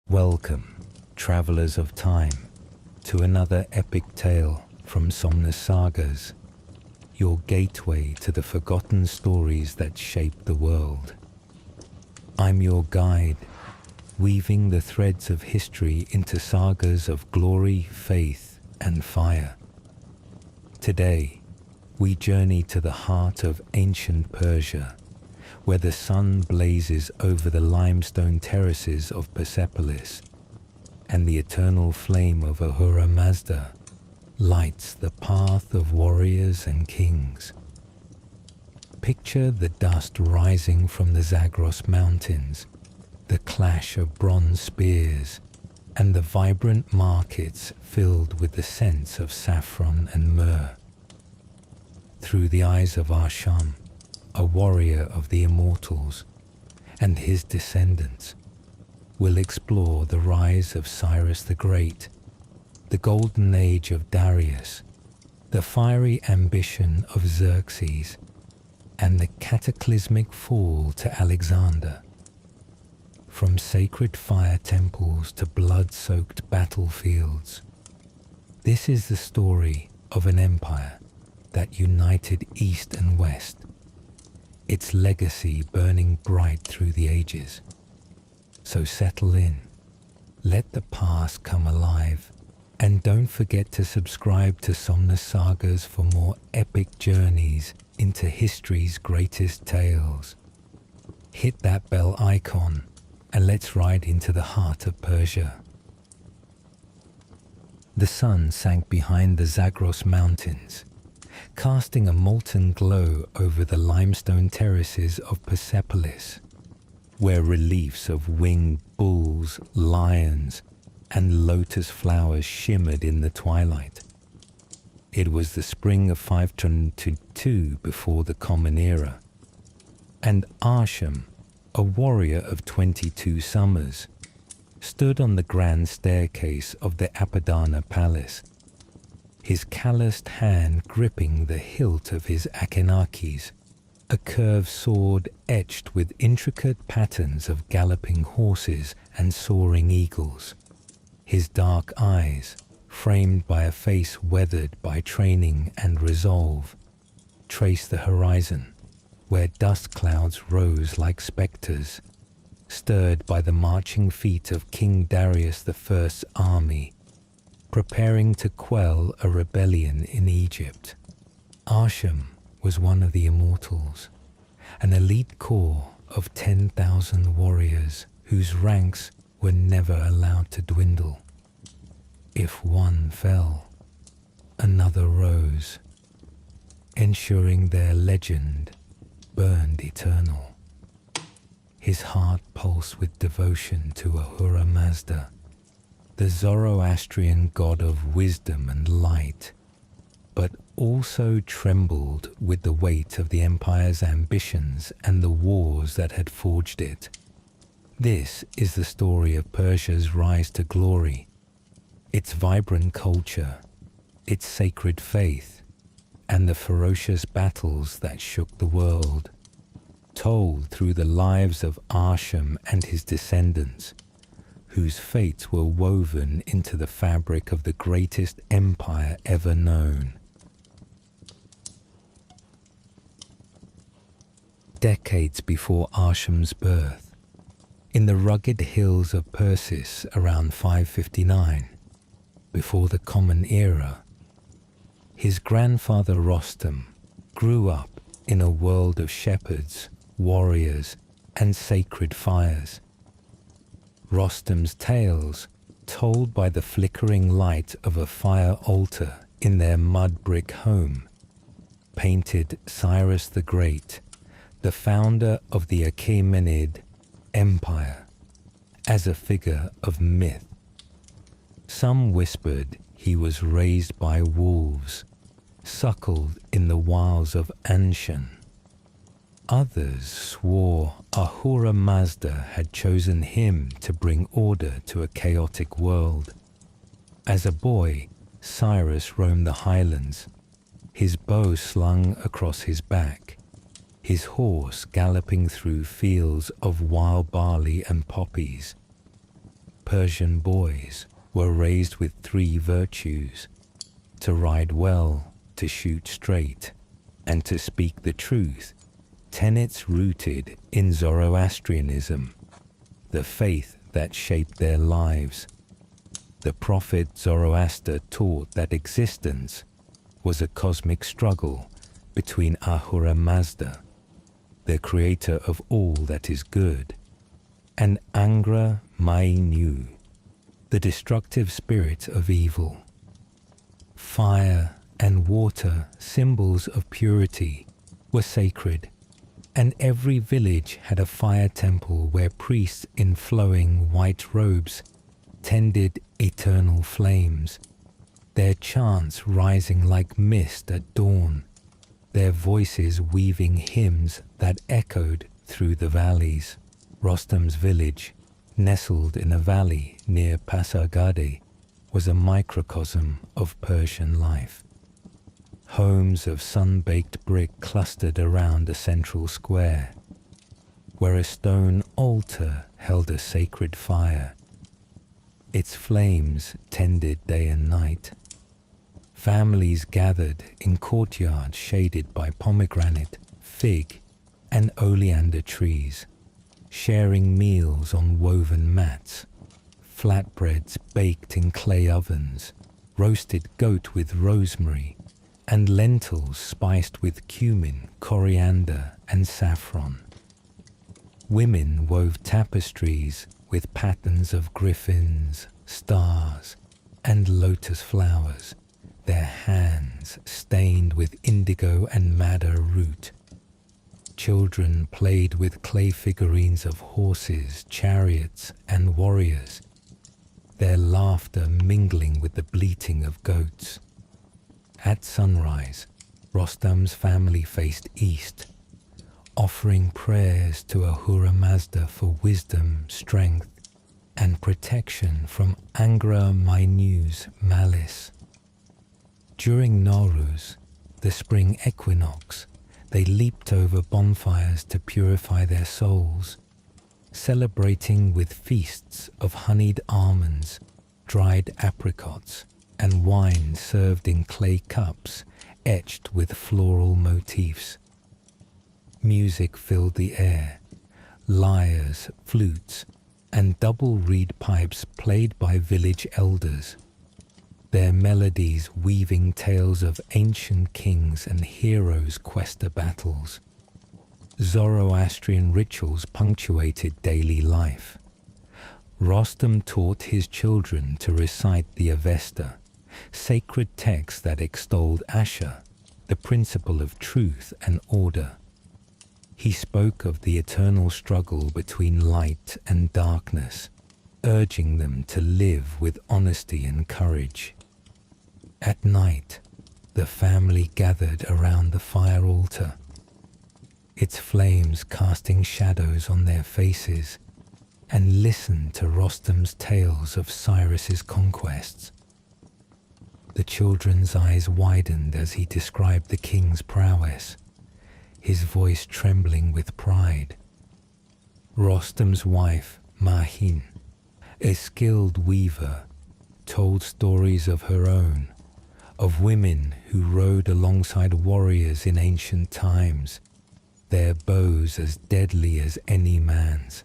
Welcome, travelers of time, to another epic tale from Somnus Sagas, your gateway to the forgotten stories that shape the world. I'm your guide, weaving the threads of history into sagas of glory, faith, and fire. Today, we journey to the heart of ancient Persia, where the sun blazes over the limestone terraces of Persepolis, and the eternal flame of Ahura Mazda lights the path of warriors and kings. Picture the dust rising from the Zagros mountains, the clash of bronze spears, and the vibrant markets filled with the scents of saffron and myrrh. Through the eyes of Arsham, a warrior of the Immortals, and his descendants, we'll explore the rise of Cyrus the Great, the golden age of Darius, the fiery ambition of Xerxes, and the cataclysmic fall to Alexander. From sacred fire temples to blood-soaked battlefields, this is the story of an empire that united East and West, its legacy burning bright through the ages. So settle in, let the past come alive, and don't forget to subscribe to Somnus Sagas for more epic journeys into history's greatest tales. Hit that bell icon and let's ride into the heart of Persia. The sun sank behind the Zagros mountains, casting a molten glow over the limestone terraces of Persepolis, where reliefs of winged bulls, lions, and lotus flowers shimmered in the twilight. It was the spring of 522 before the Common Era, and Arsham, a warrior of 22 summers, stood on the grand staircase of the Apadana palace, his calloused hand gripping the hilt of his Achaemenid, a curved sword etched with intricate patterns of galloping horses and soaring eagles. His dark eyes, framed by a face weathered by training and resolve, traced the horizon, where dust clouds rose like spectres, stirred by the marching feet of King Darius the First's army, preparing to quell a rebellion in Egypt. Arsham was one of the Immortals, an elite corps of 10,000 warriors whose ranks were never allowed to dwindle. If one fell, another rose, ensuring their legend burned eternal. His heart pulsed with devotion to Ahura Mazda, the Zoroastrian god of wisdom and light, but also trembled with the weight of the empire's ambitions and the wars that had forged it. This is the story of Persia's rise to glory, its vibrant culture, its sacred faith, and the ferocious battles that shook the world, told through the lives of Arsham and his descendants, whose fates were woven into the fabric of the greatest empire ever known. Decades before Arsham's birth, in the rugged hills of Persis around 559, before the Common Era, his grandfather Rostam grew up in a world of shepherds, warriors, and sacred fires. Rostam's tales, told by the flickering light of a fire altar in their mud brick home, painted Cyrus the Great, the founder of the Achaemenid Empire, as a figure of myth. Some whispered he was raised by wolves, suckled in the wilds of Anshan. Others swore Ahura Mazda had chosen him to bring order to a chaotic world. As a boy, Cyrus roamed the highlands, his bow slung across his back, his horse galloping through fields of wild barley and poppies. Persian boys were raised with three virtues: to ride well, to shoot straight, and to speak the truth, tenets rooted in Zoroastrianism, the faith that shaped their lives. The prophet Zoroaster taught that existence was a cosmic struggle between Ahura Mazda, the creator of all that is good, and Angra Mainyu, the destructive spirit of evil. Fire and water, symbols of purity, were sacred, and every village had a fire temple where priests in flowing white robes tended eternal flames, their chants rising like mist at dawn, their voices weaving hymns that echoed through the valleys. Rostam's village, nestled in a valley near Pasargadae, was a microcosm of Persian life. Homes of sun-baked brick clustered around a central square, where a stone altar held a sacred fire. Its flames tended day and night. Families gathered in courtyards shaded by pomegranate, fig, and oleander trees, sharing meals on woven mats, flatbreads baked in clay ovens, roasted goat with rosemary, and lentils spiced with cumin, coriander, and saffron. Women wove tapestries with patterns of griffins, stars, and lotus flowers, their hands stained with indigo and madder root. Children played with clay figurines of horses, chariots, and warriors, their laughter mingling with the bleating of goats. At sunrise, Rostam's family faced east, offering prayers to Ahura Mazda for wisdom, strength, and protection from Angra Mainyu's malice. During Nowruz, the spring equinox, they leaped over bonfires to purify their souls, celebrating with feasts of honeyed almonds, dried apricots, and wine served in clay cups etched with floral motifs. Music filled the air, lyres, flutes, and double reed pipes played by village elders, their melodies weaving tales of ancient kings and heroes' questa battles. Zoroastrian rituals punctuated daily life. Rostam taught his children to recite the Avesta, sacred text that extolled Asher, the principle of truth and order. He spoke of the eternal struggle between light and darkness, urging them to live with honesty and courage. At night, the family gathered around the fire altar, its flames casting shadows on their faces, and listened to Rostam's tales of Cyrus's conquests. The children's eyes widened as he described the king's prowess, his voice trembling with pride. Rostam's wife, Mahin, a skilled weaver, told stories of her own, of women who rode alongside warriors in ancient times, their bows as deadly as any man's.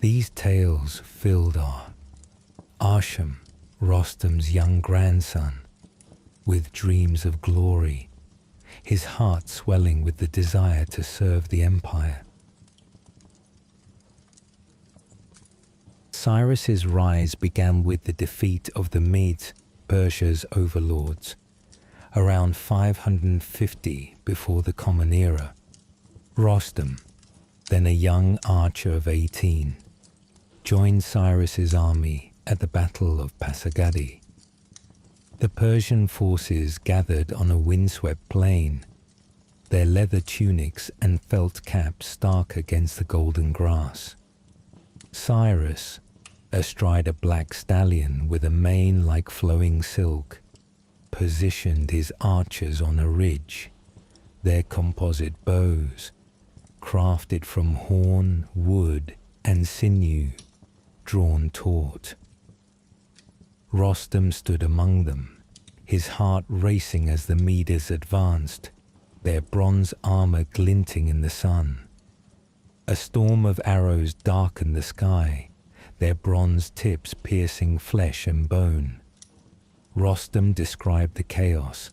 These tales filled Arsham, Rostam's young grandson, with dreams of glory, his heart swelling with the desire to serve the empire. Cyrus's rise began with the defeat of the Medes, Persia's overlords, around 550 before the Common Era. Rostam, then a young archer of 18, joined Cyrus's army at the Battle of Pasargadae. The Persian forces gathered on a windswept plain, their leather tunics and felt caps stark against the golden grass. Cyrus, astride a black stallion with a mane like flowing silk, positioned his archers on a ridge, their composite bows, crafted from horn, wood, and sinew, drawn taut. Rostam stood among them, his heart racing as the Medes advanced, their bronze armor glinting in the sun. A storm of arrows darkened the sky, their bronze tips piercing flesh and bone. Rostam described the chaos,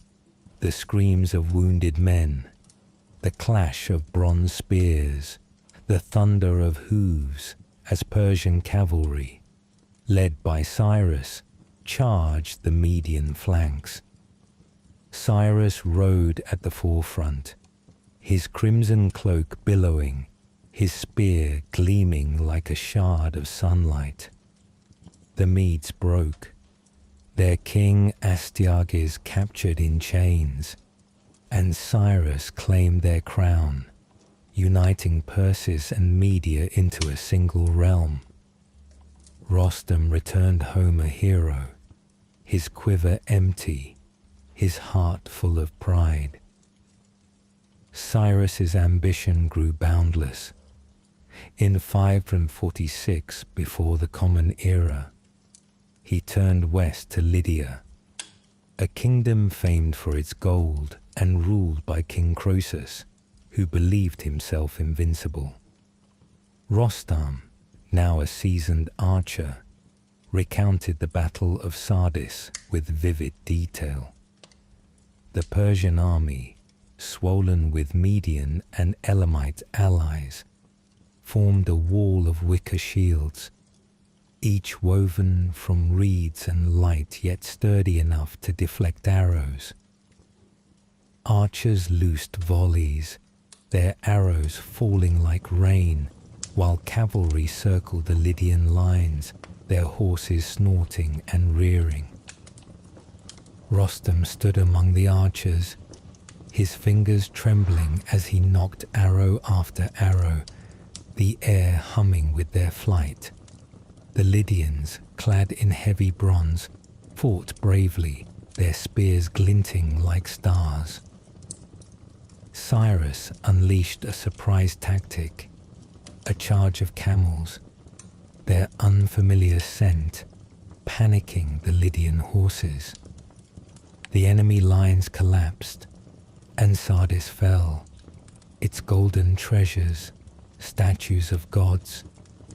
the screams of wounded men, the clash of bronze spears, the thunder of hooves as Persian cavalry, led by Cyrus, charged the Median flanks. Cyrus rode at the forefront, his crimson cloak billowing, his spear gleaming like a shard of sunlight. The Medes broke, their king Astyages captured in chains, and Cyrus claimed their crown, uniting Persis and Media into a single realm. Rostam returned home a hero, his quiver empty, his heart full of pride. Cyrus's ambition grew boundless. In 546 before the Common Era, he turned west to Lydia, a kingdom famed for its gold and ruled by King Croesus, who believed himself invincible. Rostam, now a seasoned archer, recounted the Battle of Sardis with vivid detail. The Persian army, swollen with Median and Elamite allies, formed a wall of wicker shields, each woven from reeds and light yet sturdy enough to deflect arrows. Archers loosed volleys, their arrows falling like rain, while cavalry circled the Lydian lines, their horses snorting and rearing. Rostam stood among the archers, his fingers trembling as he knocked arrow after arrow, the air humming with their flight. The Lydians, clad in heavy bronze, fought bravely, their spears glinting like stars. Cyrus unleashed a surprise tactic, a charge of camels, their unfamiliar scent panicking the Lydian horses. The enemy lines collapsed, and Sardis fell, its golden treasures, statues of gods,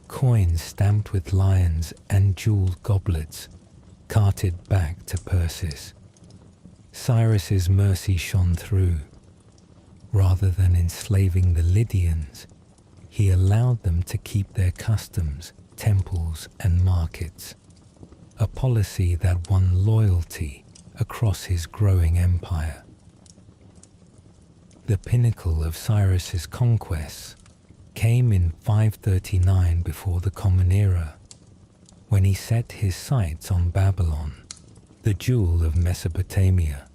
coins stamped with lions and jeweled goblets, carted back to Persis. Cyrus's mercy shone through. Rather than enslaving the Lydians, he allowed them to keep their customs, temples, and markets, a policy that won loyalty across his growing empire. The pinnacle of Cyrus's conquests came in 539 before the Common Era, when he set his sights on Babylon, the jewel of Mesopotamia.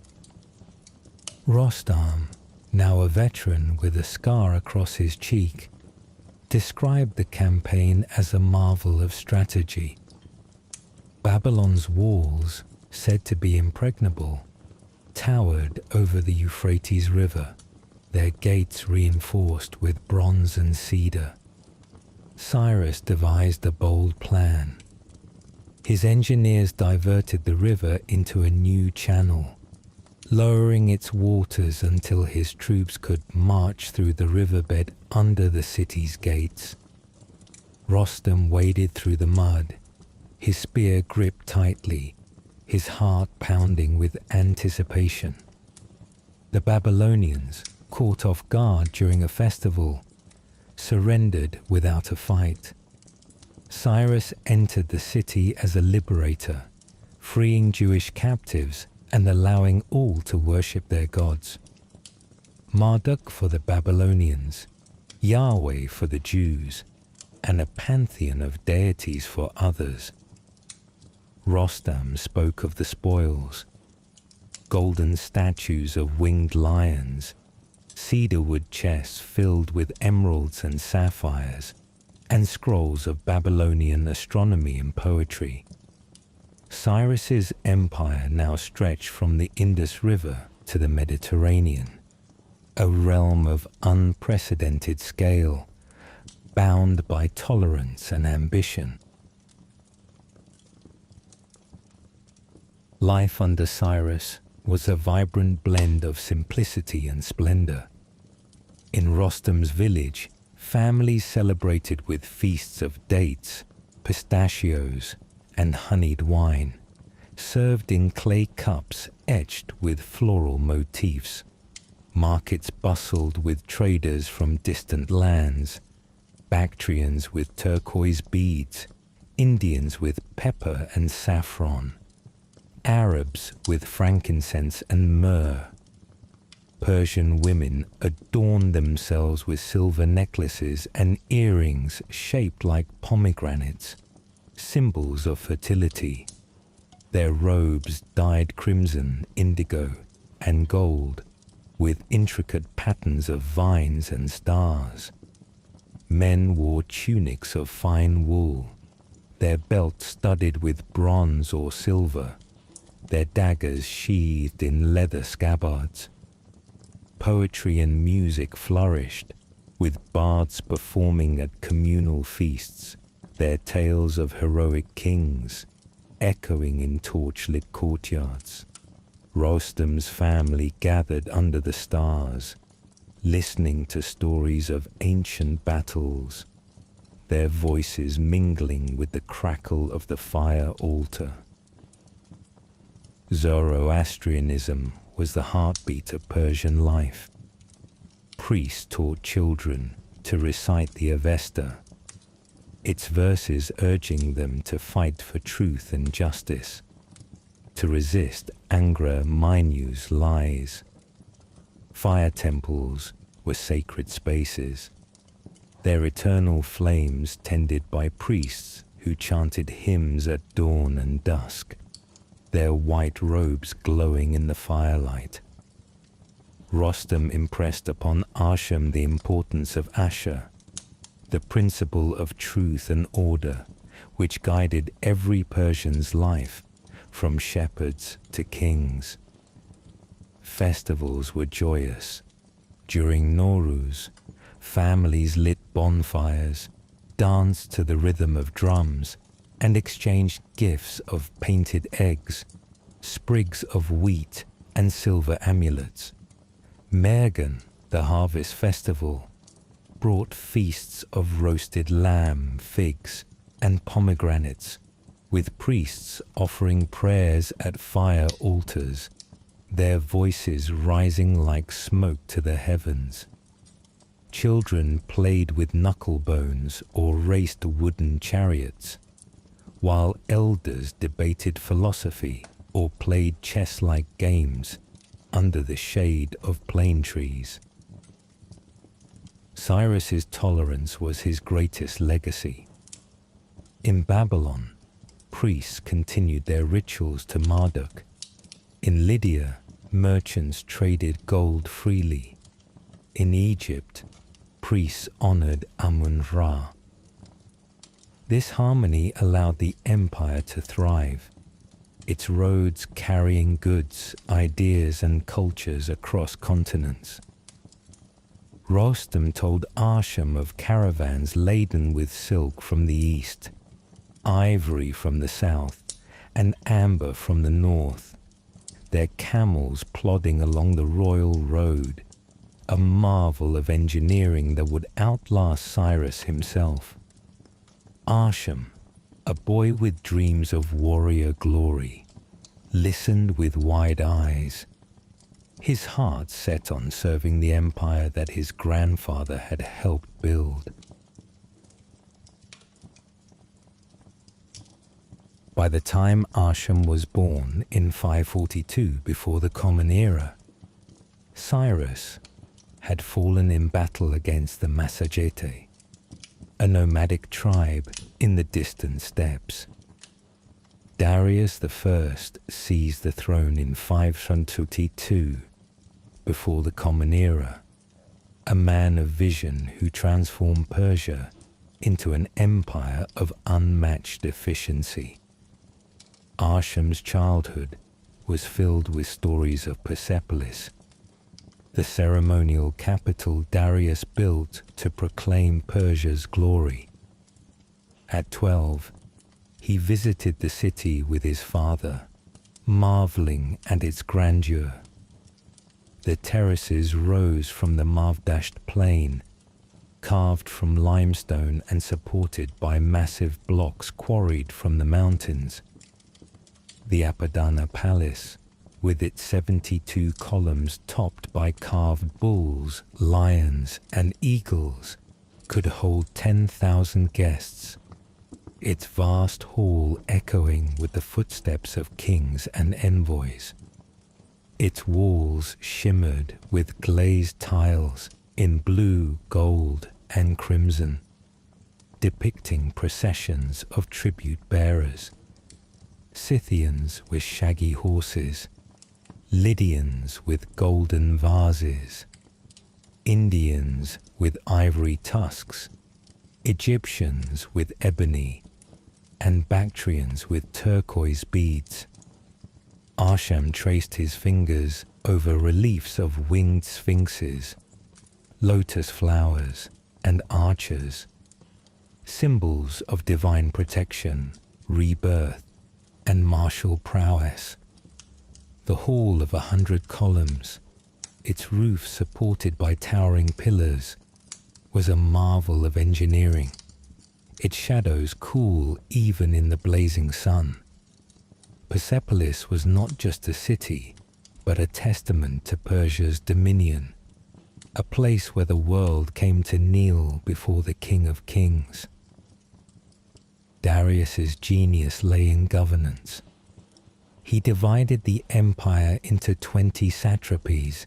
Rostam, now a veteran with a scar across his cheek, described the campaign as a marvel of strategy. Babylon's walls, said to be impregnable, towered over the Euphrates River, their gates reinforced with bronze and cedar. Cyrus devised a bold plan. His engineers diverted the river into a new channel, lowering its waters until his troops could march through the riverbed under the city's gates. Rostam waded through the mud, his spear gripped tightly, his heart pounding with anticipation. The Babylonians, caught off guard during a festival, surrendered without a fight. Cyrus entered the city as a liberator, freeing Jewish captives and allowing all to worship their gods. Marduk for the Babylonians, Yahweh for the Jews, and a pantheon of deities for others. Rostam spoke of the spoils: golden statues of winged lions, cedarwood chests filled with emeralds and sapphires, and scrolls of Babylonian astronomy and poetry. Cyrus's empire now stretched from the Indus River to the Mediterranean, a realm of unprecedented scale, bound by tolerance and ambition. Life under Cyrus was a vibrant blend of simplicity and splendor. In Rostam's village, families celebrated with feasts of dates, pistachios, and honeyed wine, served in clay cups etched with floral motifs. Markets bustled with traders from distant lands, Bactrians with turquoise beads, Indians with pepper and saffron, Arabs with frankincense and myrrh. Persian women adorned themselves with silver necklaces and earrings shaped like pomegranates, symbols of fertility. Their robes dyed crimson, indigo, and gold, with intricate patterns of vines and stars. Men wore tunics of fine wool, their belts studded with bronze or silver, their daggers sheathed in leather scabbards. Poetry and music flourished, with bards performing at communal feasts, their tales of heroic kings echoing in torch-lit courtyards. Rostam's family gathered under the stars, listening to stories of ancient battles, their voices mingling with the crackle of the fire altar. Zoroastrianism was the heartbeat of Persian life. Priests taught children to recite the Avesta, its verses urging them to fight for truth and justice, to resist Angra Mainyu's lies. Fire temples were sacred spaces, their eternal flames tended by priests who chanted hymns at dawn and dusk, their white robes glowing in the firelight. Rostam impressed upon Arsham the importance of Asher, the principle of truth and order, which guided every Persian's life, from shepherds to kings. Festivals were joyous. During Nowruz, families lit bonfires, danced to the rhythm of drums, and exchanged gifts of painted eggs, sprigs of wheat, and silver amulets. Mergan, the harvest festival, brought feasts of roasted lamb, figs, and pomegranates, with priests offering prayers at fire altars, their voices rising like smoke to the heavens. Children played with knuckle bones or raced wooden chariots, while elders debated philosophy or played chess-like games under the shade of plane trees. Cyrus's tolerance was his greatest legacy. In Babylon, priests continued their rituals to Marduk. In Lydia, merchants traded gold freely. In Egypt, priests honored Amun-Ra. This harmony allowed the empire to thrive, its roads carrying goods, ideas, and cultures across continents. Rostam told Arsham of caravans laden with silk from the east, ivory from the south, and amber from the north, their camels plodding along the royal road, a marvel of engineering that would outlast Cyrus himself. Arsham, a boy with dreams of warrior glory, listened with wide eyes, his heart set on serving the empire that his grandfather had helped build. By the time Arsham was born in 542 before the Common Era, Cyrus had fallen in battle against the Massagetae, a nomadic tribe in the distant steppes. Darius the First seized the throne in 522 before the Common Era, a man of vision who transformed Persia into an empire of unmatched efficiency. Arsham's childhood was filled with stories of Persepolis, the ceremonial capital Darius built to proclaim Persia's glory. At 12, he visited the city with his father, marveling at its grandeur. The terraces rose from the marv-dashed plain, carved from limestone and supported by massive blocks quarried from the mountains. The Apadana Palace, with its 72 columns topped by carved bulls, lions, and eagles, could hold 10,000 guests, its vast hall echoing with the footsteps of kings and envoys. Its walls shimmered with glazed tiles in blue, gold, and crimson, depicting processions of tribute bearers. Scythians with shaggy horses, Lydians with golden vases, Indians with ivory tusks, Egyptians with ebony, and Bactrians with turquoise beads. Arsham traced his fingers over reliefs of winged sphinxes, lotus flowers, and archers, symbols of divine protection, rebirth, and martial prowess. The hall of 100 columns, its roof supported by towering pillars, was a marvel of engineering, its shadows cool even in the blazing sun. Persepolis was not just a city, but a testament to Persia's dominion, a place where the world came to kneel before the King of Kings. Darius's genius lay in governance. He divided the empire into 20 satrapies,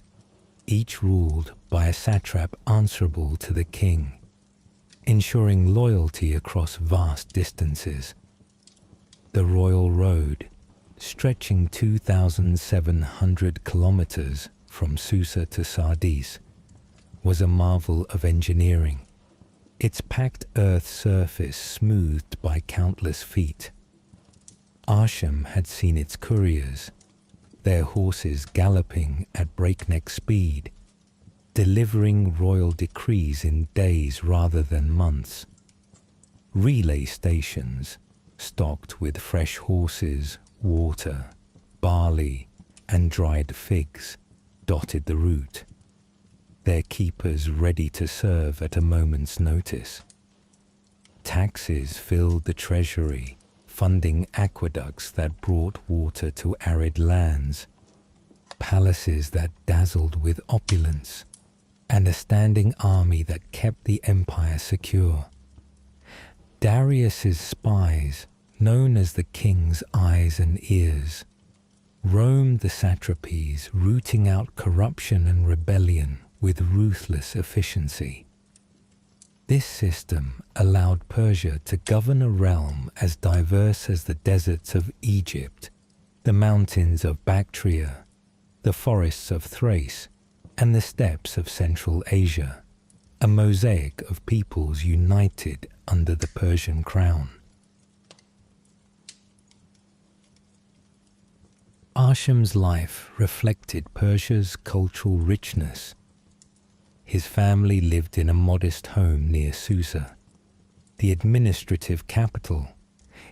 each ruled by a satrap answerable to the king, ensuring loyalty across vast distances. The royal road, stretching 2,700 kilometers from Susa to Sardis, was a marvel of engineering, its packed earth surface smoothed by countless feet. Arsham had seen its couriers, their horses galloping at breakneck speed, delivering royal decrees in days rather than months. Relay stations, stocked with fresh horses, water, barley, and dried figs, dotted the route, their keepers ready to serve at a moment's notice. Taxes filled the treasury, funding aqueducts that brought water to arid lands, palaces that dazzled with opulence, and a standing army that kept the empire secure. Darius's spies, known as the king's eyes and ears, roamed the satrapies, rooting out corruption and rebellion with ruthless efficiency. This system allowed Persia to govern a realm as diverse as the deserts of Egypt, the mountains of Bactria, the forests of Thrace, and the steppes of Central Asia, a mosaic of peoples united under the Persian crown. Arsham's life reflected Persia's cultural richness. His family lived in a modest home near Susa, the administrative capital,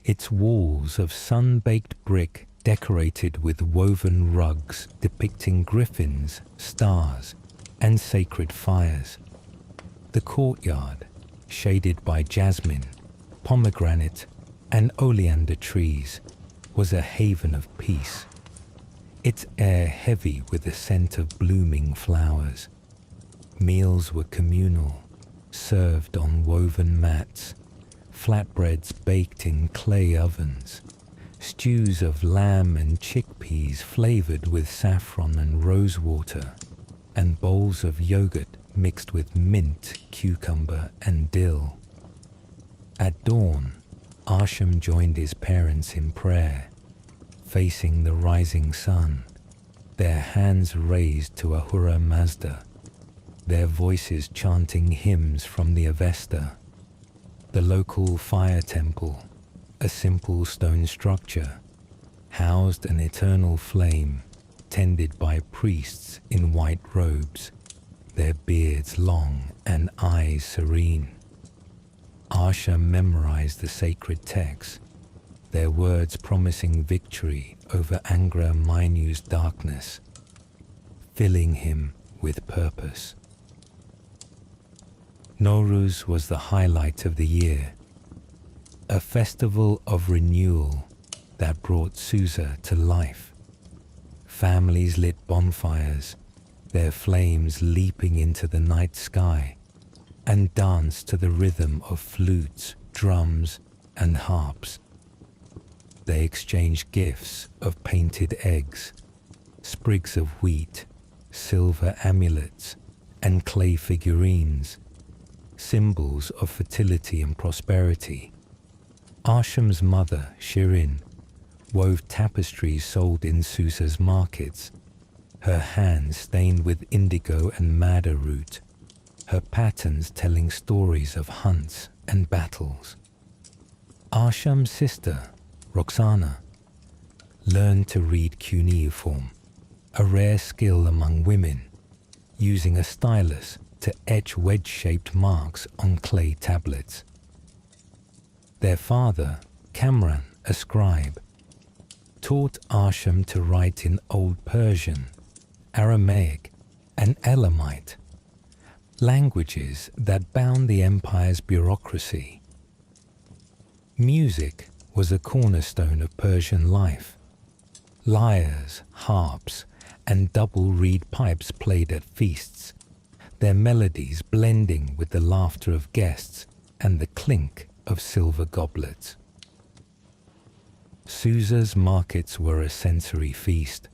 its walls of sun-baked brick decorated with woven rugs depicting griffins, stars, and sacred fires. The courtyard, shaded by jasmine, pomegranate, and oleander trees, was a haven of peace, its air heavy with the scent of blooming flowers. Meals were communal, served on woven mats, flatbreads baked in clay ovens, stews of lamb and chickpeas flavored with saffron and rosewater, and bowls of yogurt mixed with mint, cucumber, and dill. At dawn, Arsham joined his parents in prayer, facing the rising sun, their hands raised to Ahura Mazda, their voices chanting hymns from the Avesta. The local fire temple, a simple stone structure, housed an eternal flame tended by priests in white robes, their beards long and eyes serene. Arsham memorized the sacred texts, their words promising victory over Angra Mainyu's darkness, filling him with purpose. Nowruz was the highlight of the year, a festival of renewal that brought Susa to life. Families lit bonfires, their flames leaping into the night sky, and danced to the rhythm of flutes, drums, and harps. They exchanged gifts of painted eggs, sprigs of wheat, silver amulets, and clay figurines, symbols of fertility and prosperity. Arsham's mother, Shirin, wove tapestries sold in Susa's markets, her hands stained with indigo and madder root, her patterns telling stories of hunts and battles. Arsham's sister, Roxana, learned to read cuneiform, a rare skill among women, using a stylus to etch wedge-shaped marks on clay tablets. Their father, Kamran, a scribe, taught Arsham to write in Old Persian, Aramaic, and Elamite, languages that bound the empire's bureaucracy. Music was a cornerstone of Persian life. Lyres, harps, and double reed pipes played at feasts, their melodies blending with the laughter of guests and the clink of silver goblets. Susa's markets were a sensory feast.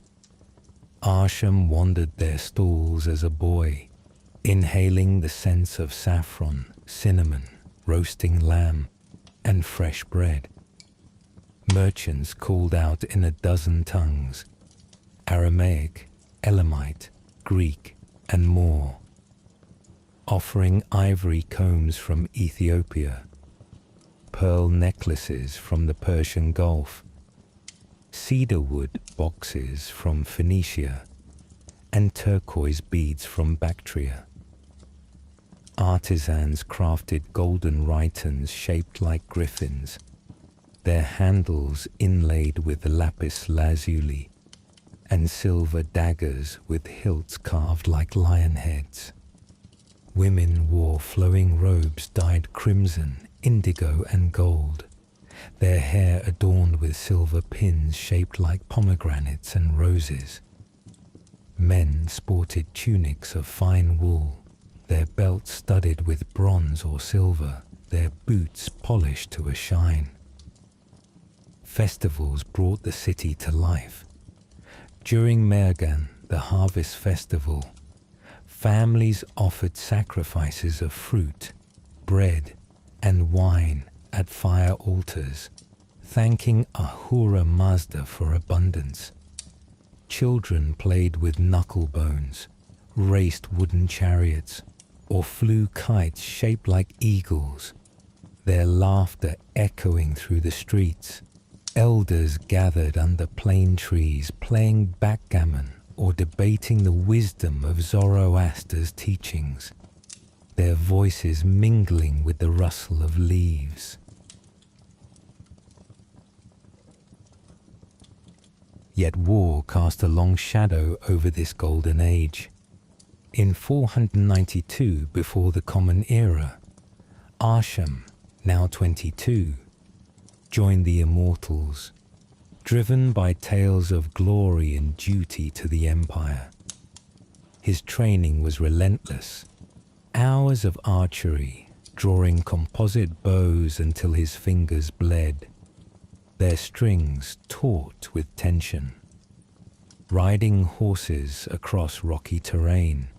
Arsham wandered their stalls as a boy, inhaling the scents of saffron, cinnamon, roasting lamb, and fresh bread. Merchants called out in a dozen tongues: Aramaic, Elamite, Greek, and more, offering ivory combs from Ethiopia, pearl necklaces from the Persian Gulf, cedarwood boxes from Phoenicia, and turquoise beads from Bactria. Artisans crafted golden rhytons shaped like griffins, their handles inlaid with lapis lazuli, and silver daggers with hilts carved like lion heads. Women wore flowing robes dyed crimson, indigo, and gold, their hair adorned with silver pins shaped like pomegranates and roses. Men sported tunics of fine wool, their belts studded with bronze or silver, their boots polished to a shine. Festivals brought the city to life. During Mergan, the harvest festival, families offered sacrifices of fruit, bread, and wine at fire altars, thanking Ahura Mazda for abundance. Children played with knuckle bones, raced wooden chariots, or flew kites shaped like eagles, their laughter echoing through the streets. Elders gathered under plane trees playing backgammon or debating the wisdom of Zoroaster's teachings, their voices mingling with the rustle of leaves. Yet war cast a long shadow over this golden age. In 492 before the Common Era, Arsham, now 22, joined the Immortals, driven by tales of glory and duty to the empire. His training was relentless, hours of archery, drawing composite bows until his fingers bled, their strings taut with tension, riding horses across rocky terrain,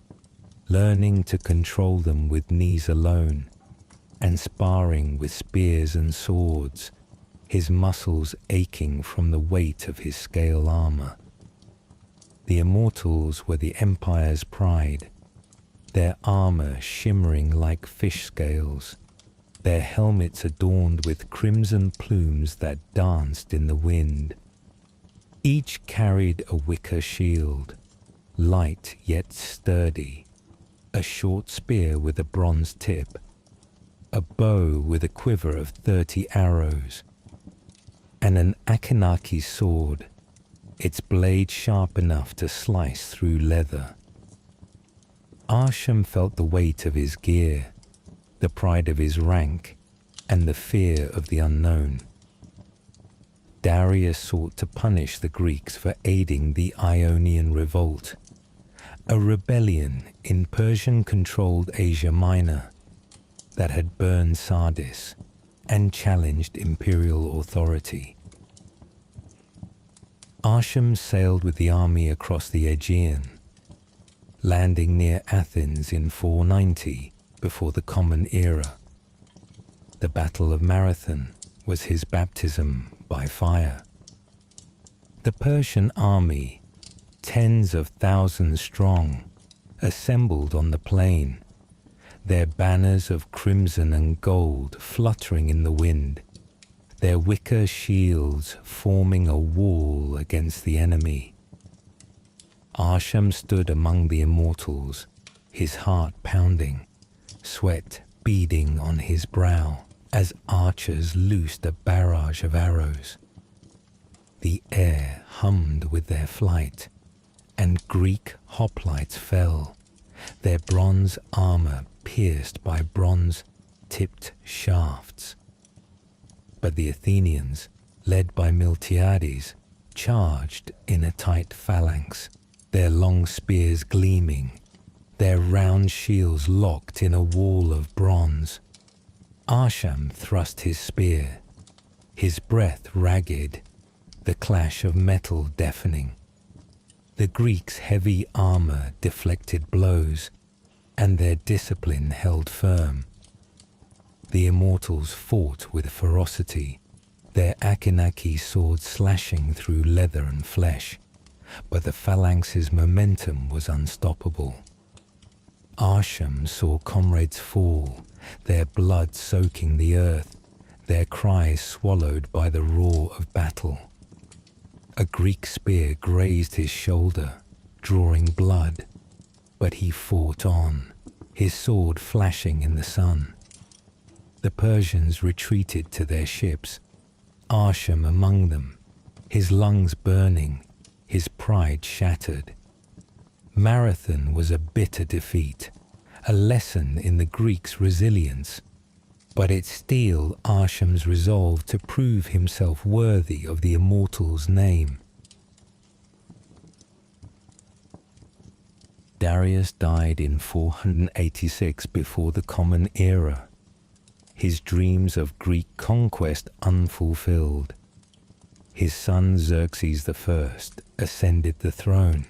learning to control them with knees alone, and sparring with spears and swords, his muscles aching from the weight of his scale armor. The Immortals were the Empire's pride, their armor shimmering like fish scales, their helmets adorned with crimson plumes that danced in the wind. Each carried a wicker shield, light yet sturdy, a short spear with a bronze tip, a bow with a quiver of 30 arrows. and an Achaemenid sword, its blade sharp enough to slice through leather. Arsham felt the weight of his gear, the pride of his rank, and the fear of the unknown. Darius sought to punish the Greeks for aiding the Ionian revolt, a rebellion in Persian-controlled Asia Minor that had burned Sardis and challenged imperial authority. Arsham sailed with the army across the Aegean, landing near Athens in 490 before the Common Era. The Battle of Marathon was his baptism by fire. The Persian army, tens of thousands strong, assembled on the plain, their banners of crimson and gold fluttering in the wind, their wicker shields forming a wall against the enemy. Arsham stood among the Immortals, his heart pounding, sweat beading on his brow as archers loosed a barrage of arrows. The air hummed with their flight, and Greek hoplites fell, their bronze armor pierced by bronze-tipped shafts. But the Athenians, led by Miltiades, charged in a tight phalanx, their long spears gleaming, their round shields locked in a wall of bronze. Arsham thrust his spear, his breath ragged, the clash of metal deafening. The Greeks' heavy armor deflected blows, and their discipline held firm. The Immortals fought with ferocity, their Achaemenid swords slashing through leather and flesh, but the phalanx's momentum was unstoppable. Arsham saw comrades fall, their blood soaking the earth, their cries swallowed by the roar of battle. A Greek spear grazed his shoulder, drawing blood, but he fought on, his sword flashing in the sun. The Persians retreated to their ships, Arsham among them, his lungs burning, his pride shattered. Marathon was a bitter defeat, a lesson in the Greeks' resilience, but it steeled Arsham's resolve to prove himself worthy of the Immortals' name. Darius died in 486 before the Common Era, his dreams of Greek conquest unfulfilled. His son Xerxes the First ascended the throne,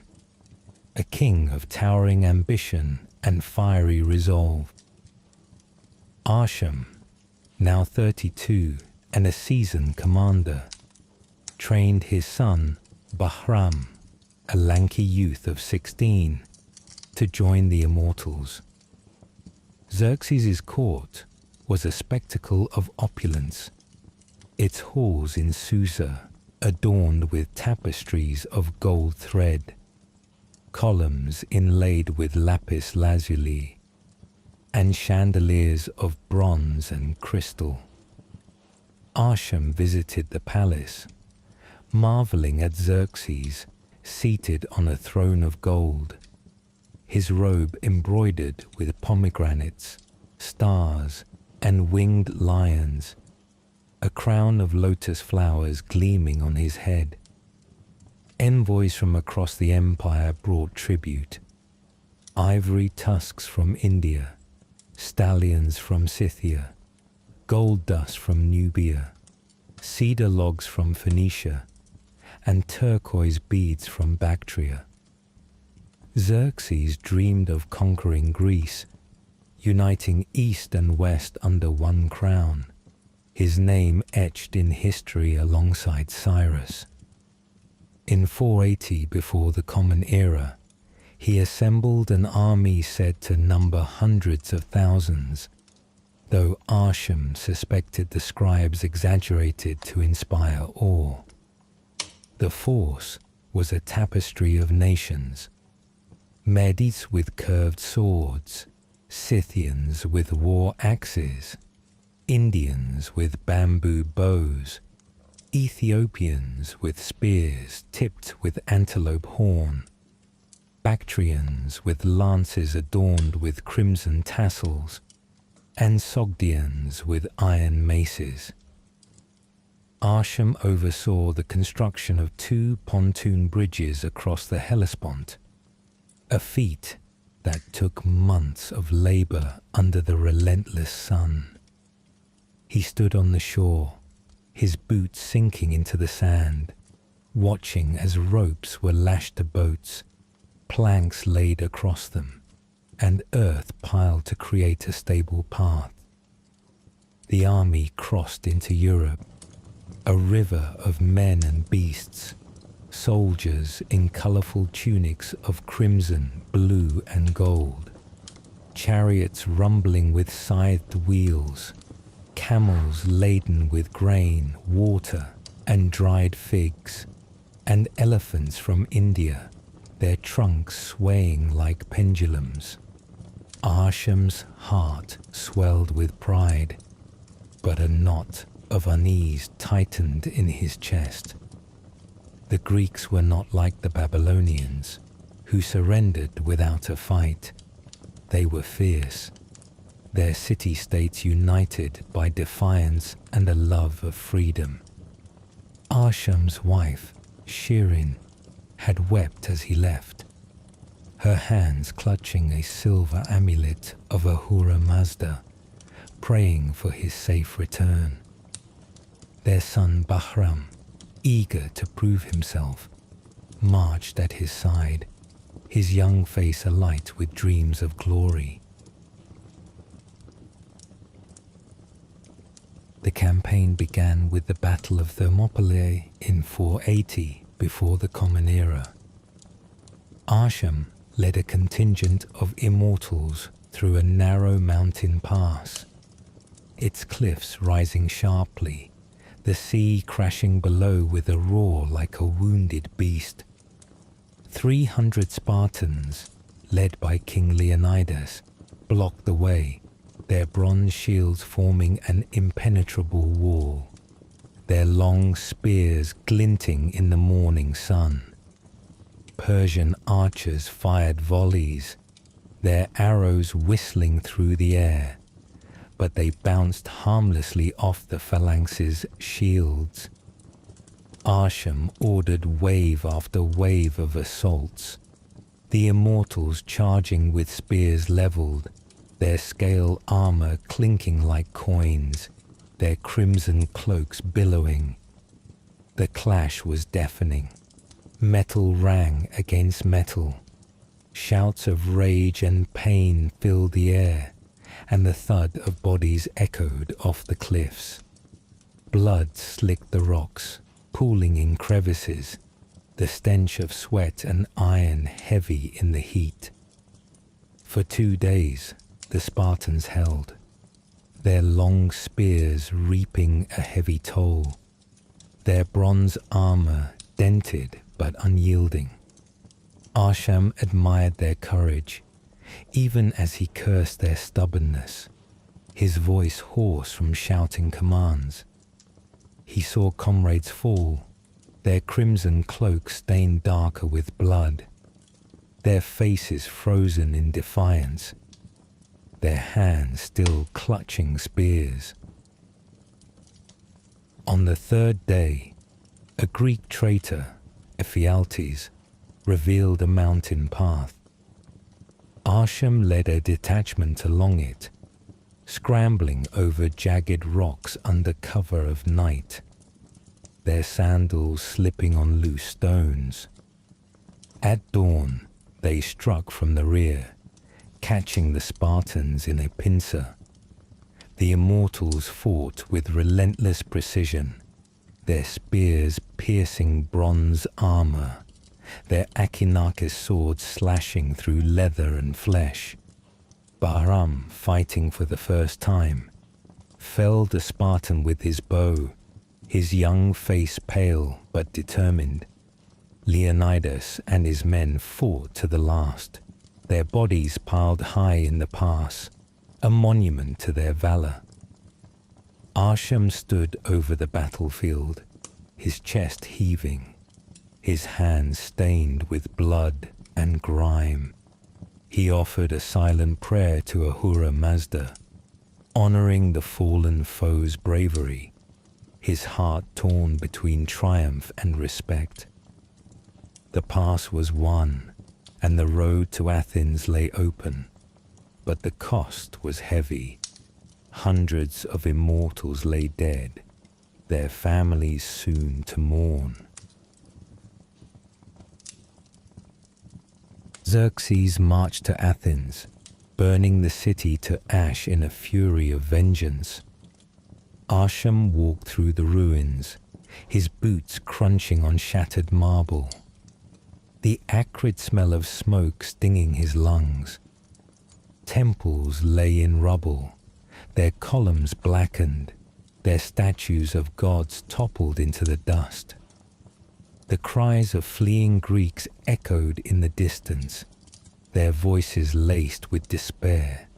a king of towering ambition and fiery resolve. Arsham, now 32 and a seasoned commander, trained his son Bahram, a lanky youth of 16, to join the Immortals. Xerxes' court was a spectacle of opulence, its halls in Susa adorned with tapestries of gold thread, columns inlaid with lapis lazuli, and chandeliers of bronze and crystal. Arsham visited the palace, marveling at Xerxes seated on a throne of gold, his robe embroidered with pomegranates, stars, and winged lions, a crown of lotus flowers gleaming on his head. Envoys from across the empire brought tribute, ivory tusks from India, stallions from Scythia, gold dust from Nubia, cedar logs from Phoenicia, and turquoise beads from Bactria. Xerxes dreamed of conquering Greece, uniting East and West under one crown, his name etched in history alongside Cyrus. In 480 before the Common Era, he assembled an army said to number hundreds of thousands, though Arsham suspected the scribes exaggerated to inspire awe. The force was a tapestry of nations, Medes with curved swords, Scythians with war axes, Indians with bamboo bows, Ethiopians with spears tipped with antelope horn, Bactrians with lances adorned with crimson tassels, and Sogdians with iron maces. Arsham oversaw the construction of 2 pontoon bridges across the Hellespont, a feat that took months of labor under the relentless sun. He stood on the shore, his boots sinking into the sand, watching as ropes were lashed to boats, planks laid across them, and earth piled to create a stable path. The army crossed into Europe, a river of men and beasts, soldiers in colourful tunics of crimson, blue and gold, chariots rumbling with scythed wheels, camels laden with grain, water and dried figs, and elephants from India, their trunks swaying like pendulums. Arsham's heart swelled with pride, but a knot of unease tightened in his chest. The Greeks were not like the Babylonians, who surrendered without a fight. They were fierce, their city-states united by defiance and a love of freedom. Arsham's wife, Shirin, had wept as he left, her hands clutching a silver amulet of Ahura Mazda, praying for his safe return. Their son Bahram, eager to prove himself, marched at his side, his young face alight with dreams of glory. The campaign began with the Battle of Thermopylae in 480 before the Common Era. Arsham led a contingent of Immortals through a narrow mountain pass, its cliffs rising sharply, the sea crashing below with a roar like a wounded beast. 300 Spartans, led by King Leonidas, blocked the way, their bronze shields forming an impenetrable wall, their long spears glinting in the morning sun. Persian archers fired volleys, their arrows whistling through the air, but they bounced harmlessly off the phalanx's shields. Arsham ordered wave after wave of assaults, the Immortals charging with spears levelled, their scale armour clinking like coins, their crimson cloaks billowing. The clash was deafening. Metal rang against metal. Shouts of rage and pain filled the air, and the thud of bodies echoed off the cliffs. Blood slicked the rocks, pooling in crevices, the stench of sweat and iron heavy in the heat. For 2 days, the Spartans held, their long spears reaping a heavy toll, their bronze armour dented but unyielding. Arsham admired their courage, even as he cursed their stubbornness, his voice hoarse from shouting commands. He saw comrades fall, their crimson cloaks stained darker with blood, their faces frozen in defiance, their hands still clutching spears. On the 3rd day, a Greek traitor, Ephialtes, revealed a mountain path. Arsham led a detachment along it, scrambling over jagged rocks under cover of night, their sandals slipping on loose stones. At dawn, they struck from the rear, catching the Spartans in a pincer. The Immortals fought with relentless precision, their spears piercing bronze armour, their Achaemenid swords slashing through leather and flesh. Bahram, fighting for the first time, felled a Spartan with his bow, his young face pale but determined. Leonidas and his men fought to the last, their bodies piled high in the pass, a monument to their valour. Arsham stood over the battlefield, his chest heaving, his hands stained with blood and grime. He offered a silent prayer to Ahura Mazda, honoring the fallen foe's bravery, his heart torn between triumph and respect. The pass was won, and the road to Athens lay open, but the cost was heavy. Hundreds of immortals lay dead, their families soon to mourn. Xerxes marched to Athens, burning the city to ash in a fury of vengeance. Arsham walked through the ruins, his boots crunching on shattered marble, the acrid smell of smoke stinging his lungs. Temples lay in rubble, their columns blackened, their statues of gods toppled into the dust. The cries of fleeing Greeks echoed in the distance, their voices laced with despair.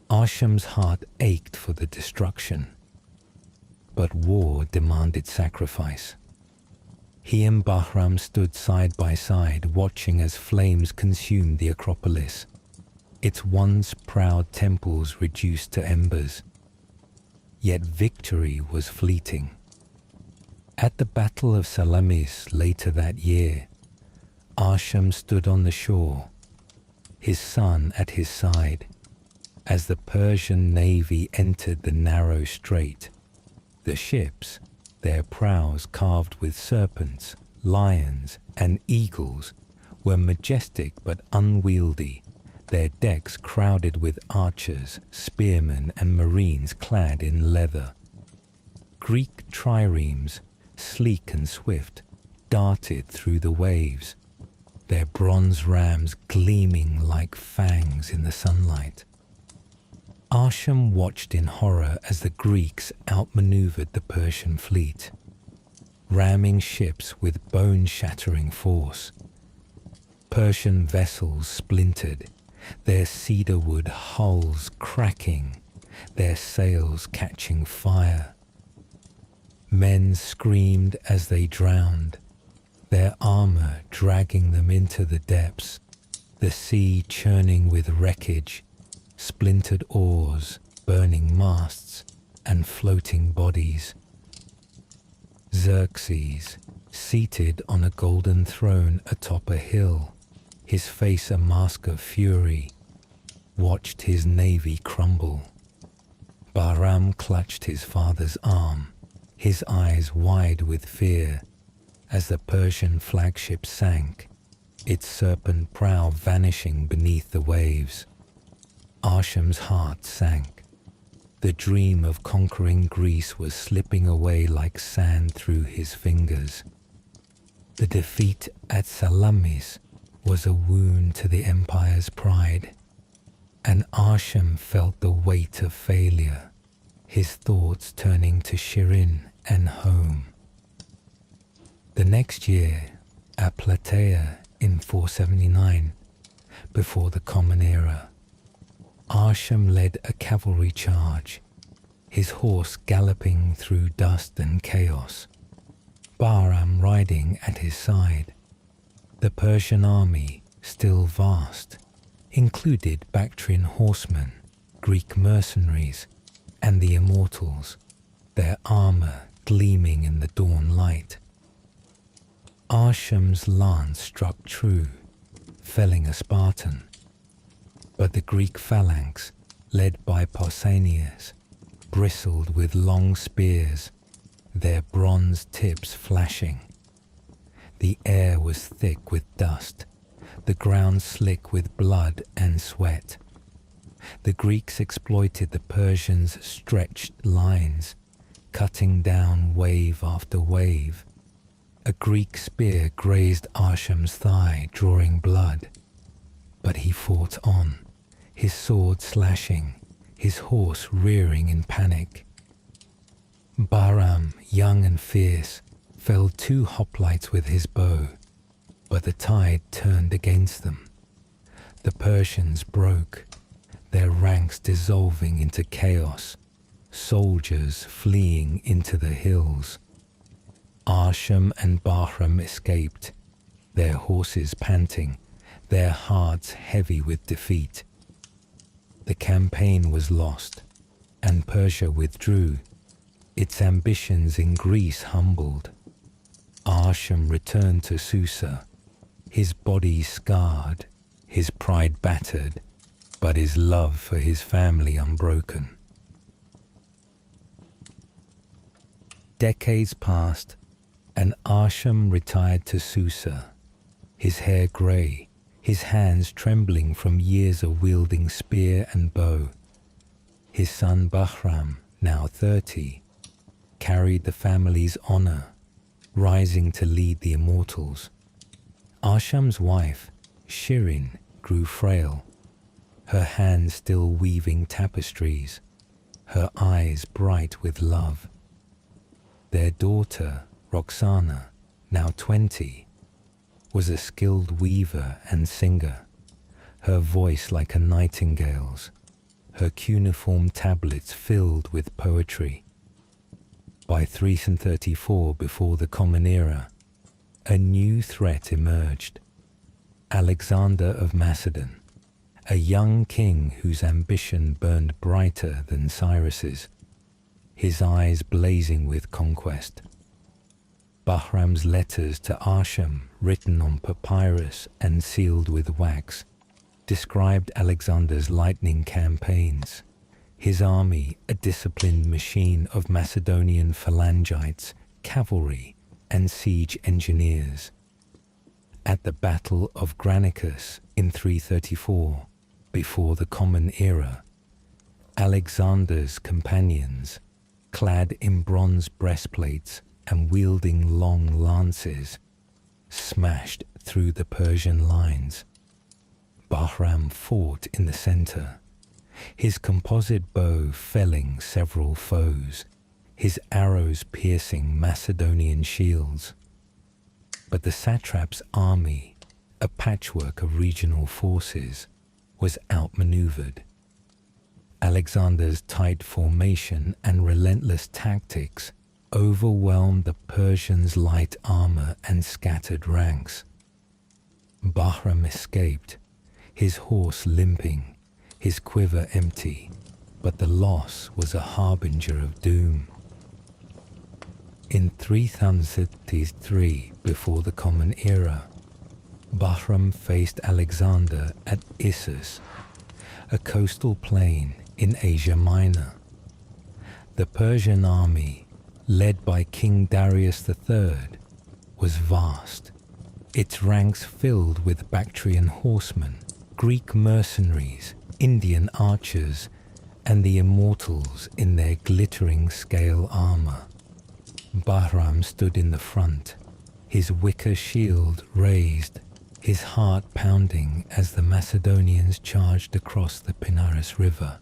Arsham's heart ached for the destruction. But war demanded sacrifice. He and Bahram stood side by side, watching as flames consumed the Acropolis, its once proud temples reduced to embers. Yet victory was fleeting. At the Battle of Salamis later that year, Arsham stood on the shore, his son at his side, as the Persian navy entered the narrow strait. The ships, their prows carved with serpents, lions, and eagles, were majestic but unwieldy, their decks crowded with archers, spearmen, and marines clad in leather. Greek triremes, sleek and swift, darted through the waves, their bronze rams gleaming like fangs in the sunlight. Arsham watched in horror as the Greeks outmaneuvered the Persian fleet, ramming ships with bone-shattering force. Persian vessels splintered, their cedarwood hulls cracking, their sails catching fire. Men screamed as they drowned, their armor dragging them into the depths, the sea churning with wreckage, splintered oars, burning masts, and floating bodies. Xerxes, seated on a golden throne atop a hill, his face a mask of fury, watched his navy crumble. Bahram clutched his father's arm, his eyes wide with fear, as the Persian flagship sank, its serpent prow vanishing beneath the waves. Arsham's heart sank. The dream of conquering Greece was slipping away like sand through his fingers. The defeat at Salamis was a wound to the empire's pride, and Arsham felt the weight of failure, his thoughts turning to Shirin and home. The next year, at Plataea in 479, before the Common Era, Arsham led a cavalry charge, his horse galloping through dust and chaos, Bahram riding at his side. The Persian army, still vast, included Bactrian horsemen, Greek mercenaries, and the Immortals, their armor gleaming in the dawn light. Arsham's lance struck true, felling a Spartan, but the Greek phalanx, led by Pausanias, bristled with long spears, their bronze tips flashing. The air was thick with dust, the ground slick with blood and sweat. The Greeks exploited the Persians' stretched lines, cutting down wave after wave. A Greek spear grazed Arsham's thigh, drawing blood, but he fought on, his sword slashing, his horse rearing in panic. Bahram, young and fierce, felled 2 hoplites with his bow, but the tide turned against them. The Persians broke, their ranks dissolving into chaos, soldiers fleeing into the hills. Arsham and Bahram escaped, their horses panting, their hearts heavy with defeat. The campaign was lost, and Persia withdrew, its ambitions in Greece humbled. Arsham returned to Susa, his body scarred, his pride battered, but his love for his family unbroken. Decades passed, and Arsham retired to Susa, his hair grey, his hands trembling from years of wielding spear and bow. His son Bahram, now 30, carried the family's honour, rising to lead the Immortals. Arsham's wife, Shirin, grew frail, her hands still weaving tapestries, her eyes bright with love. Their daughter, Roxana, now 20, was a skilled weaver and singer, her voice like a nightingale's, her cuneiform tablets filled with poetry. By 334 before the Common Era, a new threat emerged. Alexander of Macedon, a young king whose ambition burned brighter than Cyrus's, his eyes blazing with conquest. Bahram's letters to Arsham, written on papyrus and sealed with wax, described Alexander's lightning campaigns, his army a disciplined machine of Macedonian phalangites, cavalry, and siege engineers. At the Battle of Granicus in 334, before the Common Era, Alexander's companions, clad in bronze breastplates and wielding long lances, smashed through the Persian lines. Bahram fought in the center, his composite bow felling several foes, his arrows piercing Macedonian shields. But the satrap's army, a patchwork of regional forces, was outmaneuvered. Alexander's tight formation and relentless tactics overwhelmed the Persians' light armor and scattered ranks. Bahram escaped, his horse limping, his quiver empty, but the loss was a harbinger of doom. In 333 before the Common Era, Bahram faced Alexander at Issus, a coastal plain in Asia Minor. The Persian army, led by King Darius the Third, was vast, its ranks filled with Bactrian horsemen, Greek mercenaries, Indian archers, and the Immortals in their glittering scale armor. Bahram stood in the front, his wicker shield raised, his heart pounding as the Macedonians charged across the Pinaris River.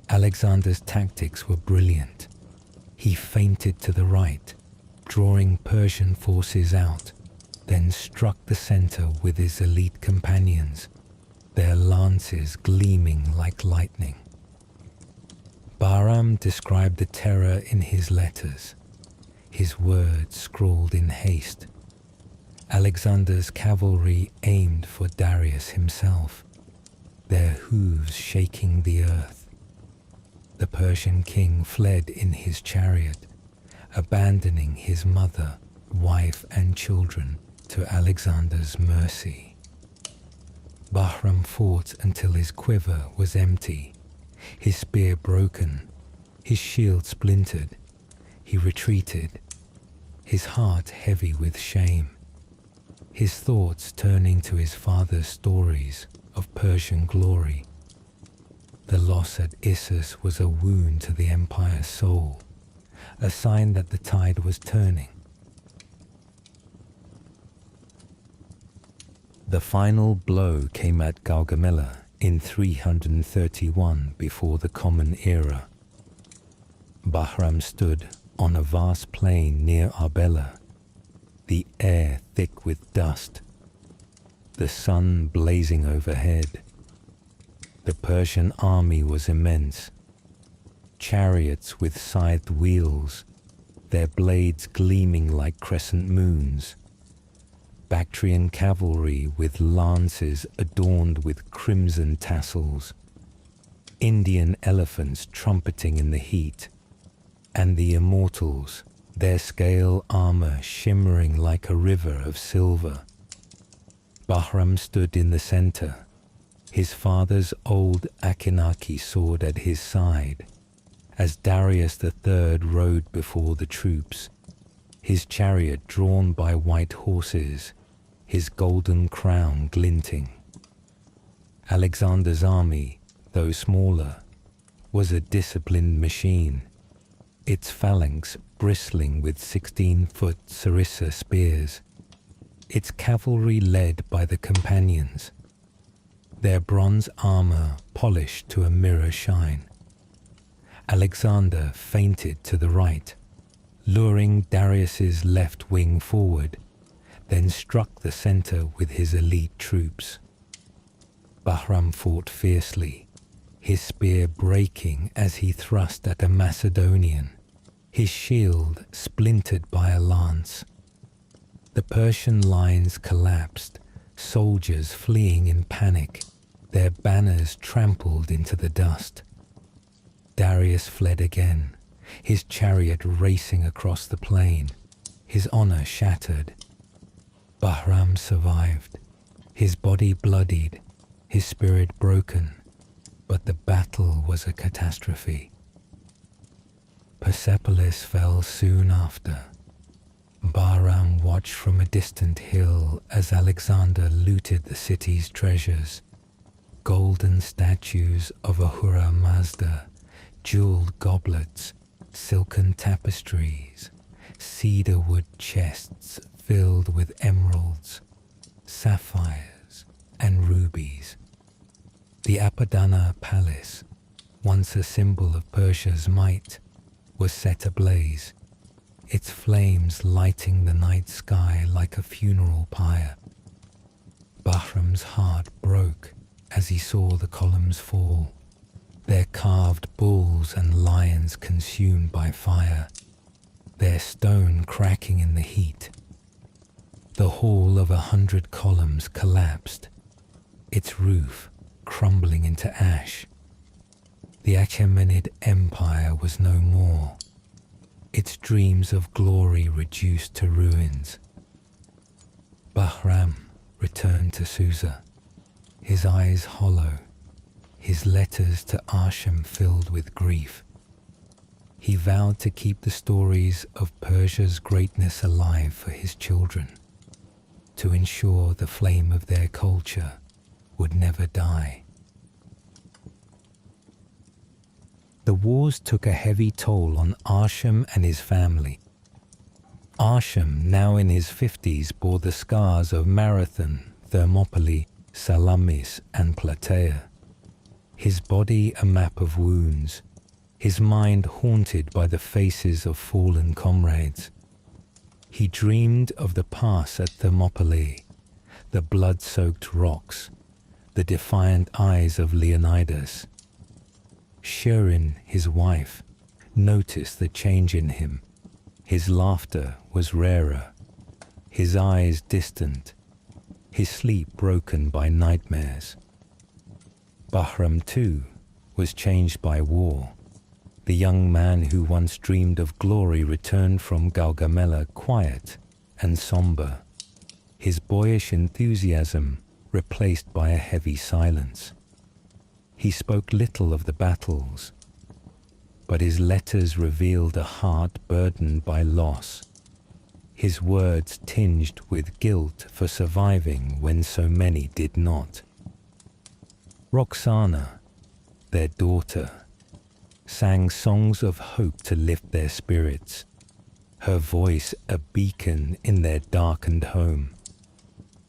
Alexander's tactics were brilliant. He feinted to the right, drawing Persian forces out, then struck the center with his elite companions, their lances gleaming like lightning. Bahram described the terror in his letters, his words scrawled in haste. Alexander's cavalry aimed for Darius himself, their hooves shaking the earth. The Persian king fled in his chariot, abandoning his mother, wife, and children to Alexander's mercy. Bahram fought until his quiver was empty, his spear broken, his shield splintered. He retreated, his heart heavy with shame, his thoughts turning to his father's stories of Persian glory. The loss at Issus was a wound to the empire's soul, a sign that the tide was turning. The final blow came at Gaugamela in 331 before the Common Era. Bahram stood on a vast plain near Arbela, the air thick with dust, the sun blazing overhead. The Persian army was immense, chariots with scythed wheels, their blades gleaming like crescent moons. Bactrian cavalry with lances adorned with crimson tassels. Indian elephants trumpeting in the heat. And the Immortals, their scale armor shimmering like a river of silver. Bahram stood in the center, his father's old Achaemenid sword at his side, as Darius the Third rode before the troops, his chariot drawn by white horses, his golden crown glinting. Alexander's army, though smaller, was a disciplined machine, its phalanx bristling with 16-foot sarissa spears, its cavalry led by the companions, their bronze armor polished to a mirror shine. Alexander feinted to the right, luring Darius's left wing forward, then struck the center with his elite troops. Bahram fought fiercely, his spear breaking as he thrust at a Macedonian, his shield splintered by a lance. The Persian lines collapsed, soldiers fleeing in panic, their banners trampled into the dust. Darius fled again, his chariot racing across the plain, his honor shattered. Bahram survived, his body bloodied, his spirit broken, but the battle was a catastrophe. Persepolis fell soon after. Bahram watched from a distant hill as Alexander looted the city's treasures. Golden statues of Ahura Mazda, jeweled goblets, silken tapestries, cedar wood chests filled with emeralds, sapphires, and rubies. The Apadana Palace, once a symbol of Persia's might, was set ablaze, its flames lighting the night sky like a funeral pyre. Bahram's heart broke as he saw the columns fall, their carved bulls and lions consumed by fire, their stone cracking in the heat. The hall of 100 columns collapsed, its roof crumbling into ash. The Achaemenid Empire was no more, its dreams of glory reduced to ruins. Bahram returned to Susa, his eyes hollow, his letters to Arsham filled with grief. He vowed to keep the stories of Persia's greatness alive for his children, to ensure the flame of their culture would never die. The wars took a heavy toll on Arsham and his family. Arsham, now in his 50s, bore the scars of Marathon, Thermopylae, Salamis, and Plataea. His body a map of wounds, his mind haunted by the faces of fallen comrades. He dreamed of the pass at Thermopylae, the blood-soaked rocks, the defiant eyes of Leonidas. Shirin, his wife, noticed the change in him. His laughter was rarer, his eyes distant, his sleep broken by nightmares. Bahram, too, was changed by war. The young man who once dreamed of glory returned from Gaugamela quiet and somber, his boyish enthusiasm replaced by a heavy silence. He spoke little of the battles, but his letters revealed a heart burdened by loss, his words tinged with guilt for surviving when so many did not. Roxana, their daughter, sang songs of hope to lift their spirits, her voice a beacon in their darkened home.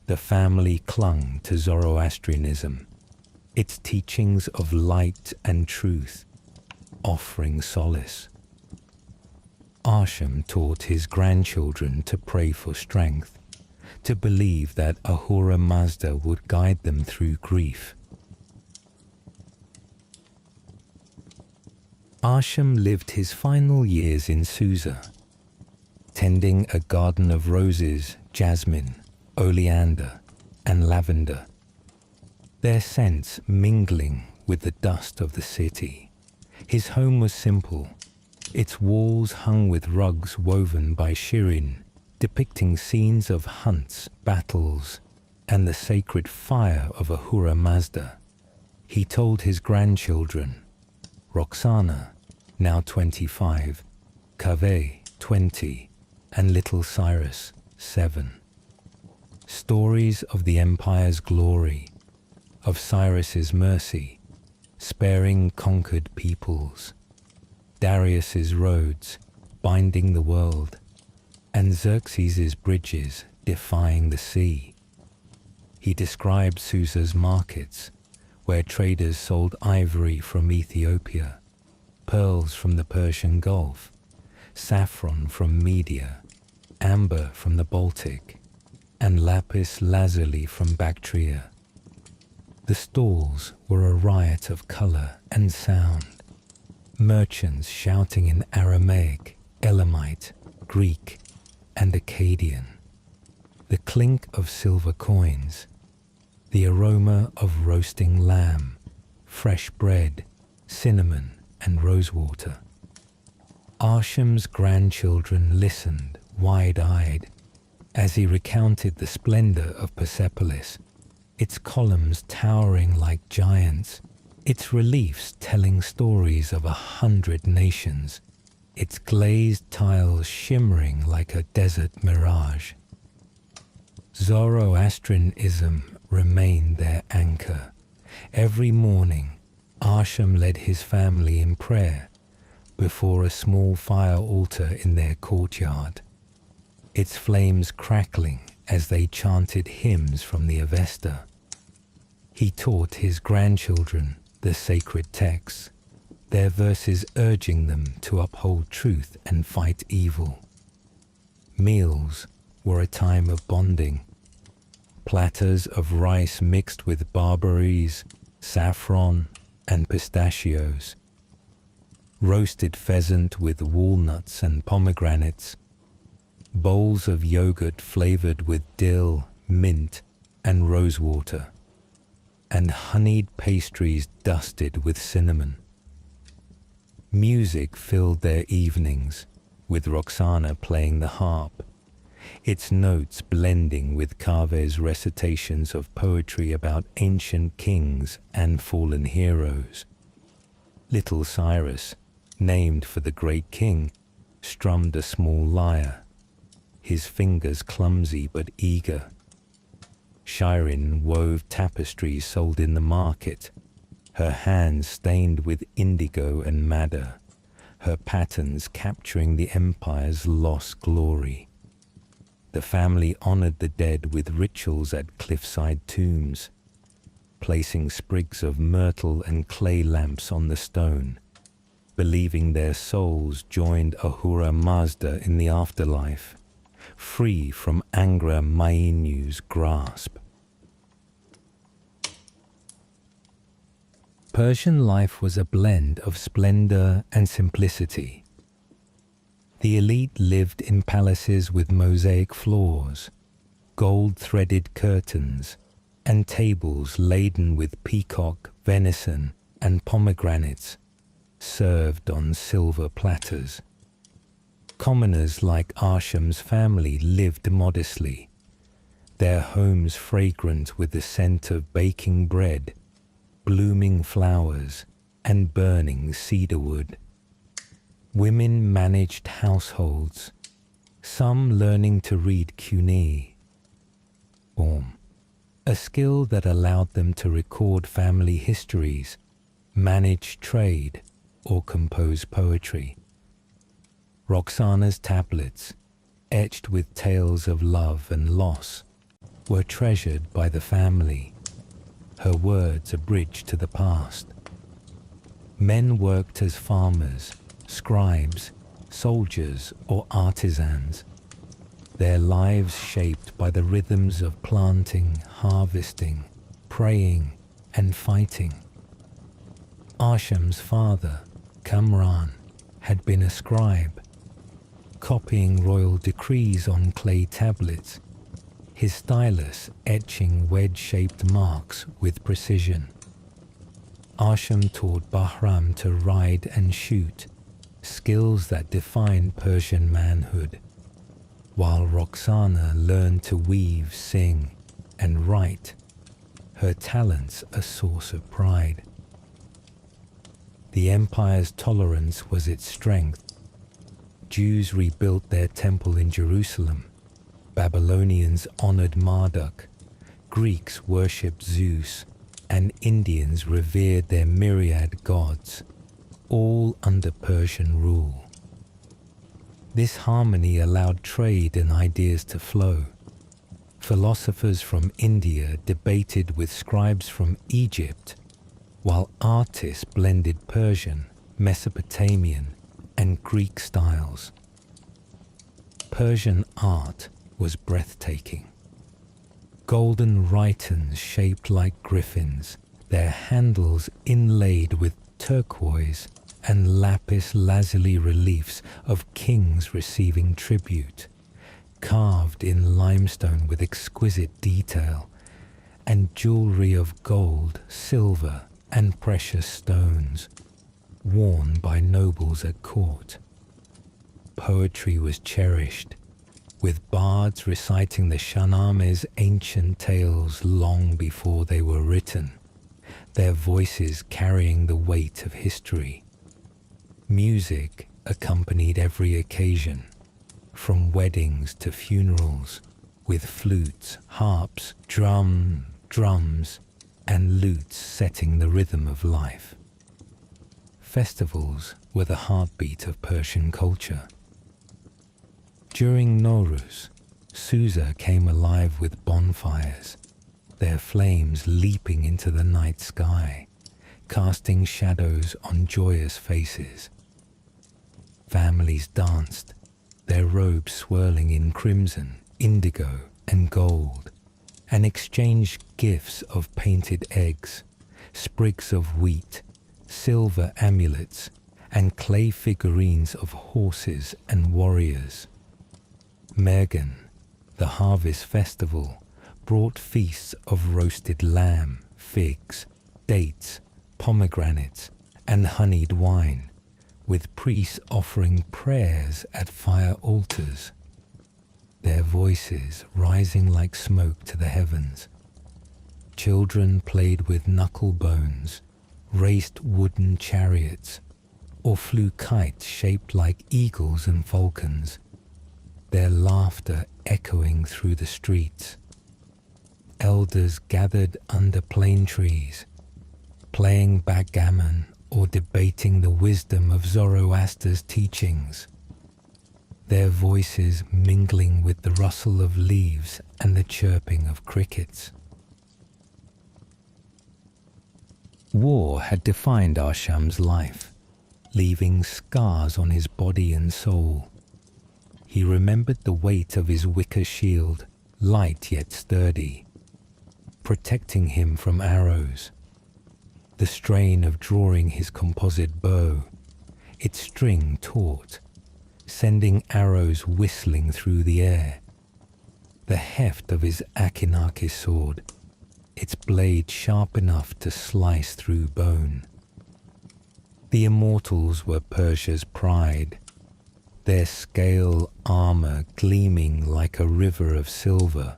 The family clung to Zoroastrianism, its teachings of light and truth, offering solace. Arsham taught his grandchildren to pray for strength, to believe that Ahura Mazda would guide them through grief. Arsham lived his final years in Susa, tending a garden of roses, jasmine, oleander, and lavender, their scents mingling with the dust of the city. His home was simple, its walls hung with rugs woven by Shirin, depicting scenes of hunts, battles, and the sacred fire of Ahura Mazda. He told his grandchildren, Roxana, now 25, Kaveh, 20, and little Cyrus, 7. Stories of the empire's glory, of Cyrus's mercy, sparing conquered peoples, Darius's roads, binding the world, and Xerxes's bridges, defying the sea. He described Susa's markets, where traders sold ivory from Ethiopia, pearls from the Persian Gulf, saffron from Media, amber from the Baltic, and lapis lazuli from Bactria. The stalls were a riot of color and sound, merchants shouting in Aramaic, Elamite, Greek, and Akkadian, the clink of silver coins, the aroma of roasting lamb, fresh bread, cinnamon, and rosewater. Arsham's grandchildren listened, wide-eyed, as he recounted the splendor of Persepolis, its columns towering like giants, its reliefs telling stories of 100 nations, its glazed tiles shimmering like a desert mirage. Zoroastrianism remained their anchor. Every morning, Arsham led his family in prayer before a small fire altar in their courtyard, its flames crackling as they chanted hymns from the Avesta. He taught his grandchildren the sacred texts, their verses urging them to uphold truth and fight evil. Meals were a time of bonding. Platters of rice mixed with barberries, saffron, and pistachios. Roasted pheasant with walnuts and pomegranates. Bowls of yogurt flavored with dill, mint, and rosewater. And honeyed pastries dusted with cinnamon. Music filled their evenings, with Roxana playing the harp, its notes blending with Kaveh's recitations of poetry about ancient kings and fallen heroes. Little Cyrus, named for the great king, strummed a small lyre, his fingers clumsy but eager. Shirin wove tapestries sold in the market, her hands stained with indigo and madder, her patterns capturing the empire's lost glory. The family honored the dead with rituals at cliffside tombs, placing sprigs of myrtle and clay lamps on the stone, believing their souls joined Ahura Mazda in the afterlife, free from Angra Mainyu's grasp. Persian life was a blend of splendor and simplicity. The elite lived in palaces with mosaic floors, gold-threaded curtains, and tables laden with peacock, venison, and pomegranates, served on silver platters. Commoners like Arsham's family lived modestly, their homes fragrant with the scent of baking bread, blooming flowers, and burning cedar wood. Women managed households, some learning to read cuneiform, a skill that allowed them to record family histories, manage trade, or compose poetry. Roxana's tablets, etched with tales of love and loss, were treasured by the family, her words a bridge to the past. Men worked as farmers, scribes, soldiers, or artisans, their lives shaped by the rhythms of planting, harvesting, praying, and fighting. Arsham's father, Kamran, had been a scribe, copying royal decrees on clay tablets, his stylus etching wedge-shaped marks with precision. Arsham taught Bahram to ride and shoot, skills that defined Persian manhood, while Roxana learned to weave, sing, and write, her talents a source of pride. The empire's tolerance was its strength. Jews rebuilt their temple in Jerusalem, Babylonians honored Marduk, Greeks worshipped Zeus, and Indians revered their myriad gods, all under Persian rule. This harmony allowed trade and ideas to flow. Philosophers from India debated with scribes from Egypt, while artists blended Persian, Mesopotamian, and Greek styles. Persian art was breathtaking. Golden rhytons shaped like griffins, their handles inlaid with turquoise and lapis lazuli reliefs of kings receiving tribute, carved in limestone with exquisite detail, and jewelry of gold, silver, and precious stones, worn by nobles at court. Poetry was cherished, with bards reciting the Shahname's ancient tales long before they were written, their voices carrying the weight of history. Music accompanied every occasion, from weddings to funerals, with flutes, harps, drums, and lutes setting the rhythm of life. Festivals were the heartbeat of Persian culture. During Nowruz, Susa came alive with bonfires, their flames leaping into the night sky, casting shadows on joyous faces. Families danced, their robes swirling in crimson, indigo, and gold, and exchanged gifts of painted eggs, sprigs of wheat, silver amulets, and clay figurines of horses and warriors. Mergen, the harvest festival, brought feasts of roasted lamb, figs, dates, pomegranates, and honeyed wine, with priests offering prayers at fire altars, their voices rising like smoke to the heavens. Children played with knuckle bones, raced wooden chariots, or flew kites shaped like eagles and falcons, their laughter echoing through the streets. Elders gathered under plane trees, playing backgammon or debating the wisdom of Zoroaster's teachings, their voices mingling with the rustle of leaves and the chirping of crickets. War had defined Arsham's life, leaving scars on his body and soul. He remembered the weight of his wicker shield, light yet sturdy, protecting him from arrows. The strain of drawing his composite bow, its string taut, sending arrows whistling through the air. The heft of his Achaemenid sword, its blade sharp enough to slice through bone. The Immortals were Persia's pride, their scale armor gleaming like a river of silver,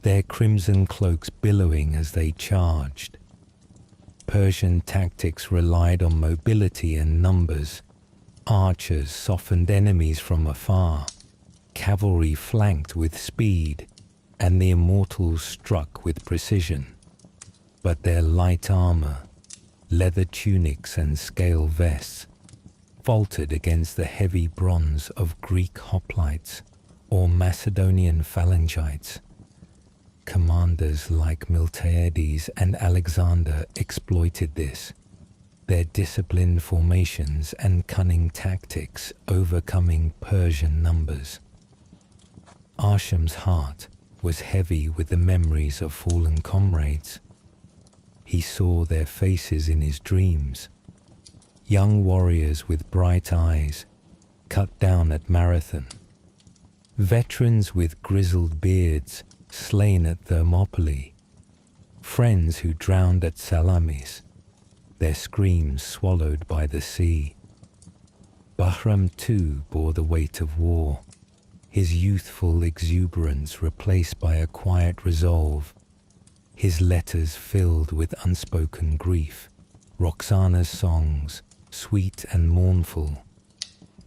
their crimson cloaks billowing as they charged. Persian tactics relied on mobility and numbers. Archers softened enemies from afar, cavalry flanked with speed, and the Immortals struck with precision. But their light armor, leather tunics and scale vests, faltered against the heavy bronze of Greek hoplites or Macedonian phalangites. Commanders like Miltiades and Alexander exploited this, their disciplined formations and cunning tactics overcoming Persian numbers. Arsham's heart was heavy with the memories of fallen comrades. He saw their faces in his dreams, young warriors with bright eyes, cut down at Marathon, veterans with grizzled beards slain at Thermopylae, friends who drowned at Salamis, their screams swallowed by the sea. Bahram too bore the weight of war, his youthful exuberance replaced by a quiet resolve, his letters filled with unspoken grief. Roxana's songs, sweet and mournful,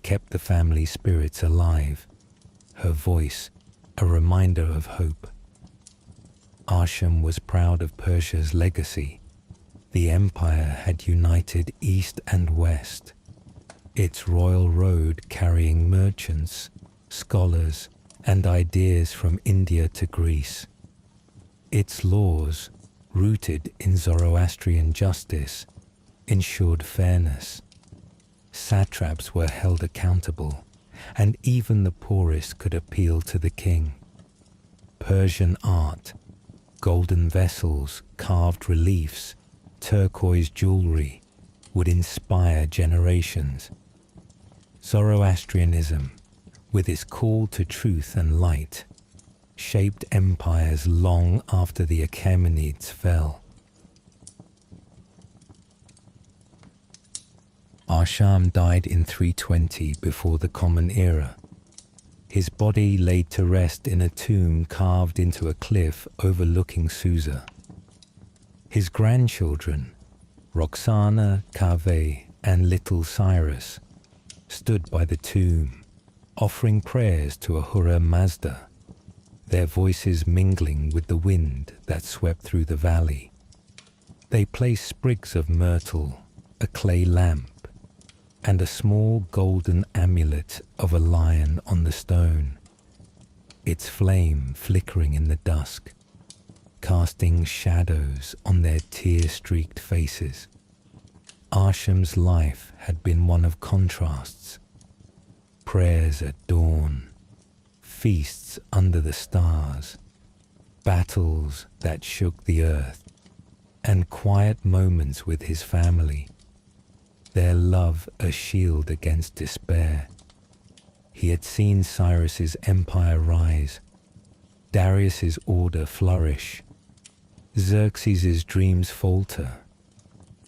kept the family spirits alive, her voice a reminder of hope. Arsham was proud of Persia's legacy. The empire had united east and west, its royal road carrying merchants, scholars, and ideas from India to Greece. Its laws, rooted in Zoroastrian justice, ensured fairness. Satraps were held accountable, and even the poorest could appeal to the king. Persian art, golden vessels, carved reliefs, turquoise jewelry, would inspire generations. Zoroastrianism, with its call to truth and light, shaped empires long after the Achaemenids fell. Arsham died in 320 before the Common Era. His body laid to rest in a tomb carved into a cliff overlooking Susa. His grandchildren, Roxana, Kaveh, and little Cyrus, stood by the tomb, offering prayers to Ahura Mazda, their voices mingling with the wind that swept through the valley. They placed sprigs of myrtle, a clay lamp, and a small golden amulet of a lion on the stone, its flame flickering in the dusk, casting shadows on their tear-streaked faces. Arsham's life had been one of contrasts. Prayers at dawn, feasts under the stars, battles that shook the earth, and quiet moments with his family, their love a shield against despair. He had seen Cyrus's empire rise, Darius's order flourish, Xerxes's dreams falter,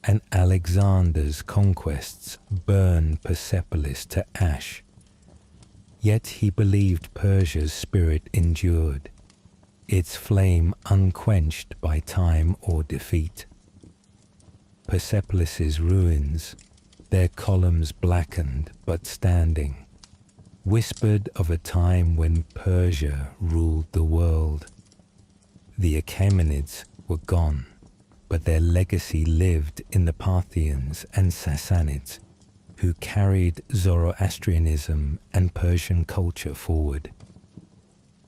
and Alexander's conquests burn Persepolis to ash. Yet he believed Persia's spirit endured, its flame unquenched by time or defeat. Persepolis's ruins, their columns blackened but standing, whispered of a time when Persia ruled the world. The Achaemenids were gone, but their legacy lived in the Parthians and Sassanids, who carried Zoroastrianism and Persian culture forward.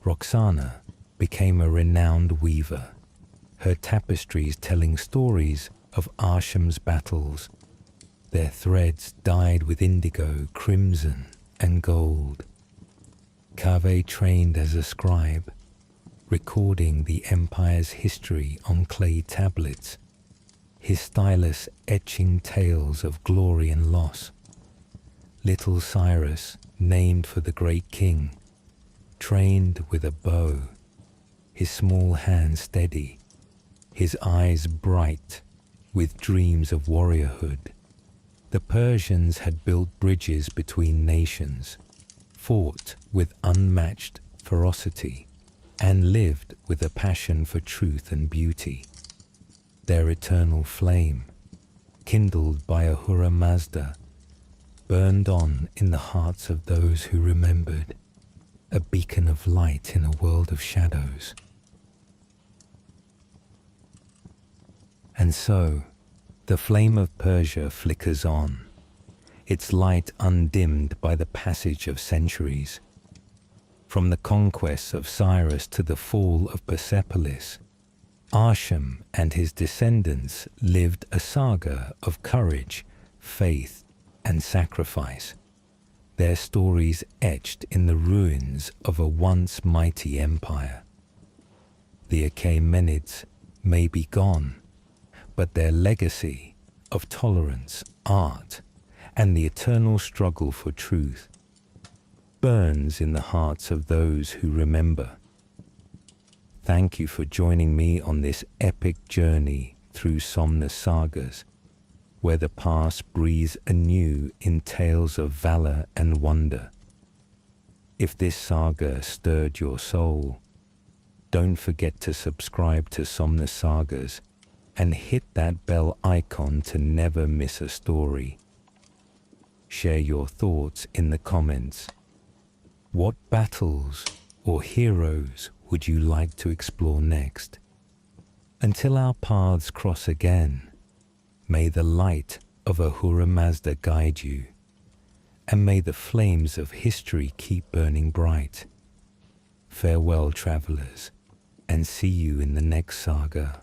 Roxana became a renowned weaver, her tapestries telling stories of Arsham's battles, their threads dyed with indigo, crimson, and gold. Kaveh trained as a scribe, recording the empire's history on clay tablets, his stylus etching tales of glory and loss. Little Cyrus, named for the great king, trained with a bow, his small hands steady, his eyes bright with dreams of warriorhood. The Persians had built bridges between nations, fought with unmatched ferocity, and lived with a passion for truth and beauty. Their eternal flame, kindled by Ahura Mazda, burned on in the hearts of those who remembered, a beacon of light in a world of shadows. And so, the flame of Persia flickers on, its light undimmed by the passage of centuries. From the conquests of Cyrus to the fall of Persepolis, Arsham and his descendants lived a saga of courage, faith, and sacrifice, their stories etched in the ruins of a once mighty empire. The Achaemenids may be gone, but their legacy of tolerance, art, and the eternal struggle for truth burns in the hearts of those who remember. Thank you for joining me on this epic journey through Somnus Sagas, where the past breathes anew in tales of valor and wonder. If this saga stirred your soul, don't forget to subscribe to Somnus Sagas and hit that bell icon to never miss a story. Share your thoughts in the comments. What battles or heroes would you like to explore next? Until our paths cross again, may the light of Ahura Mazda guide you, and may the flames of history keep burning bright. Farewell, travelers, and see you in the next saga.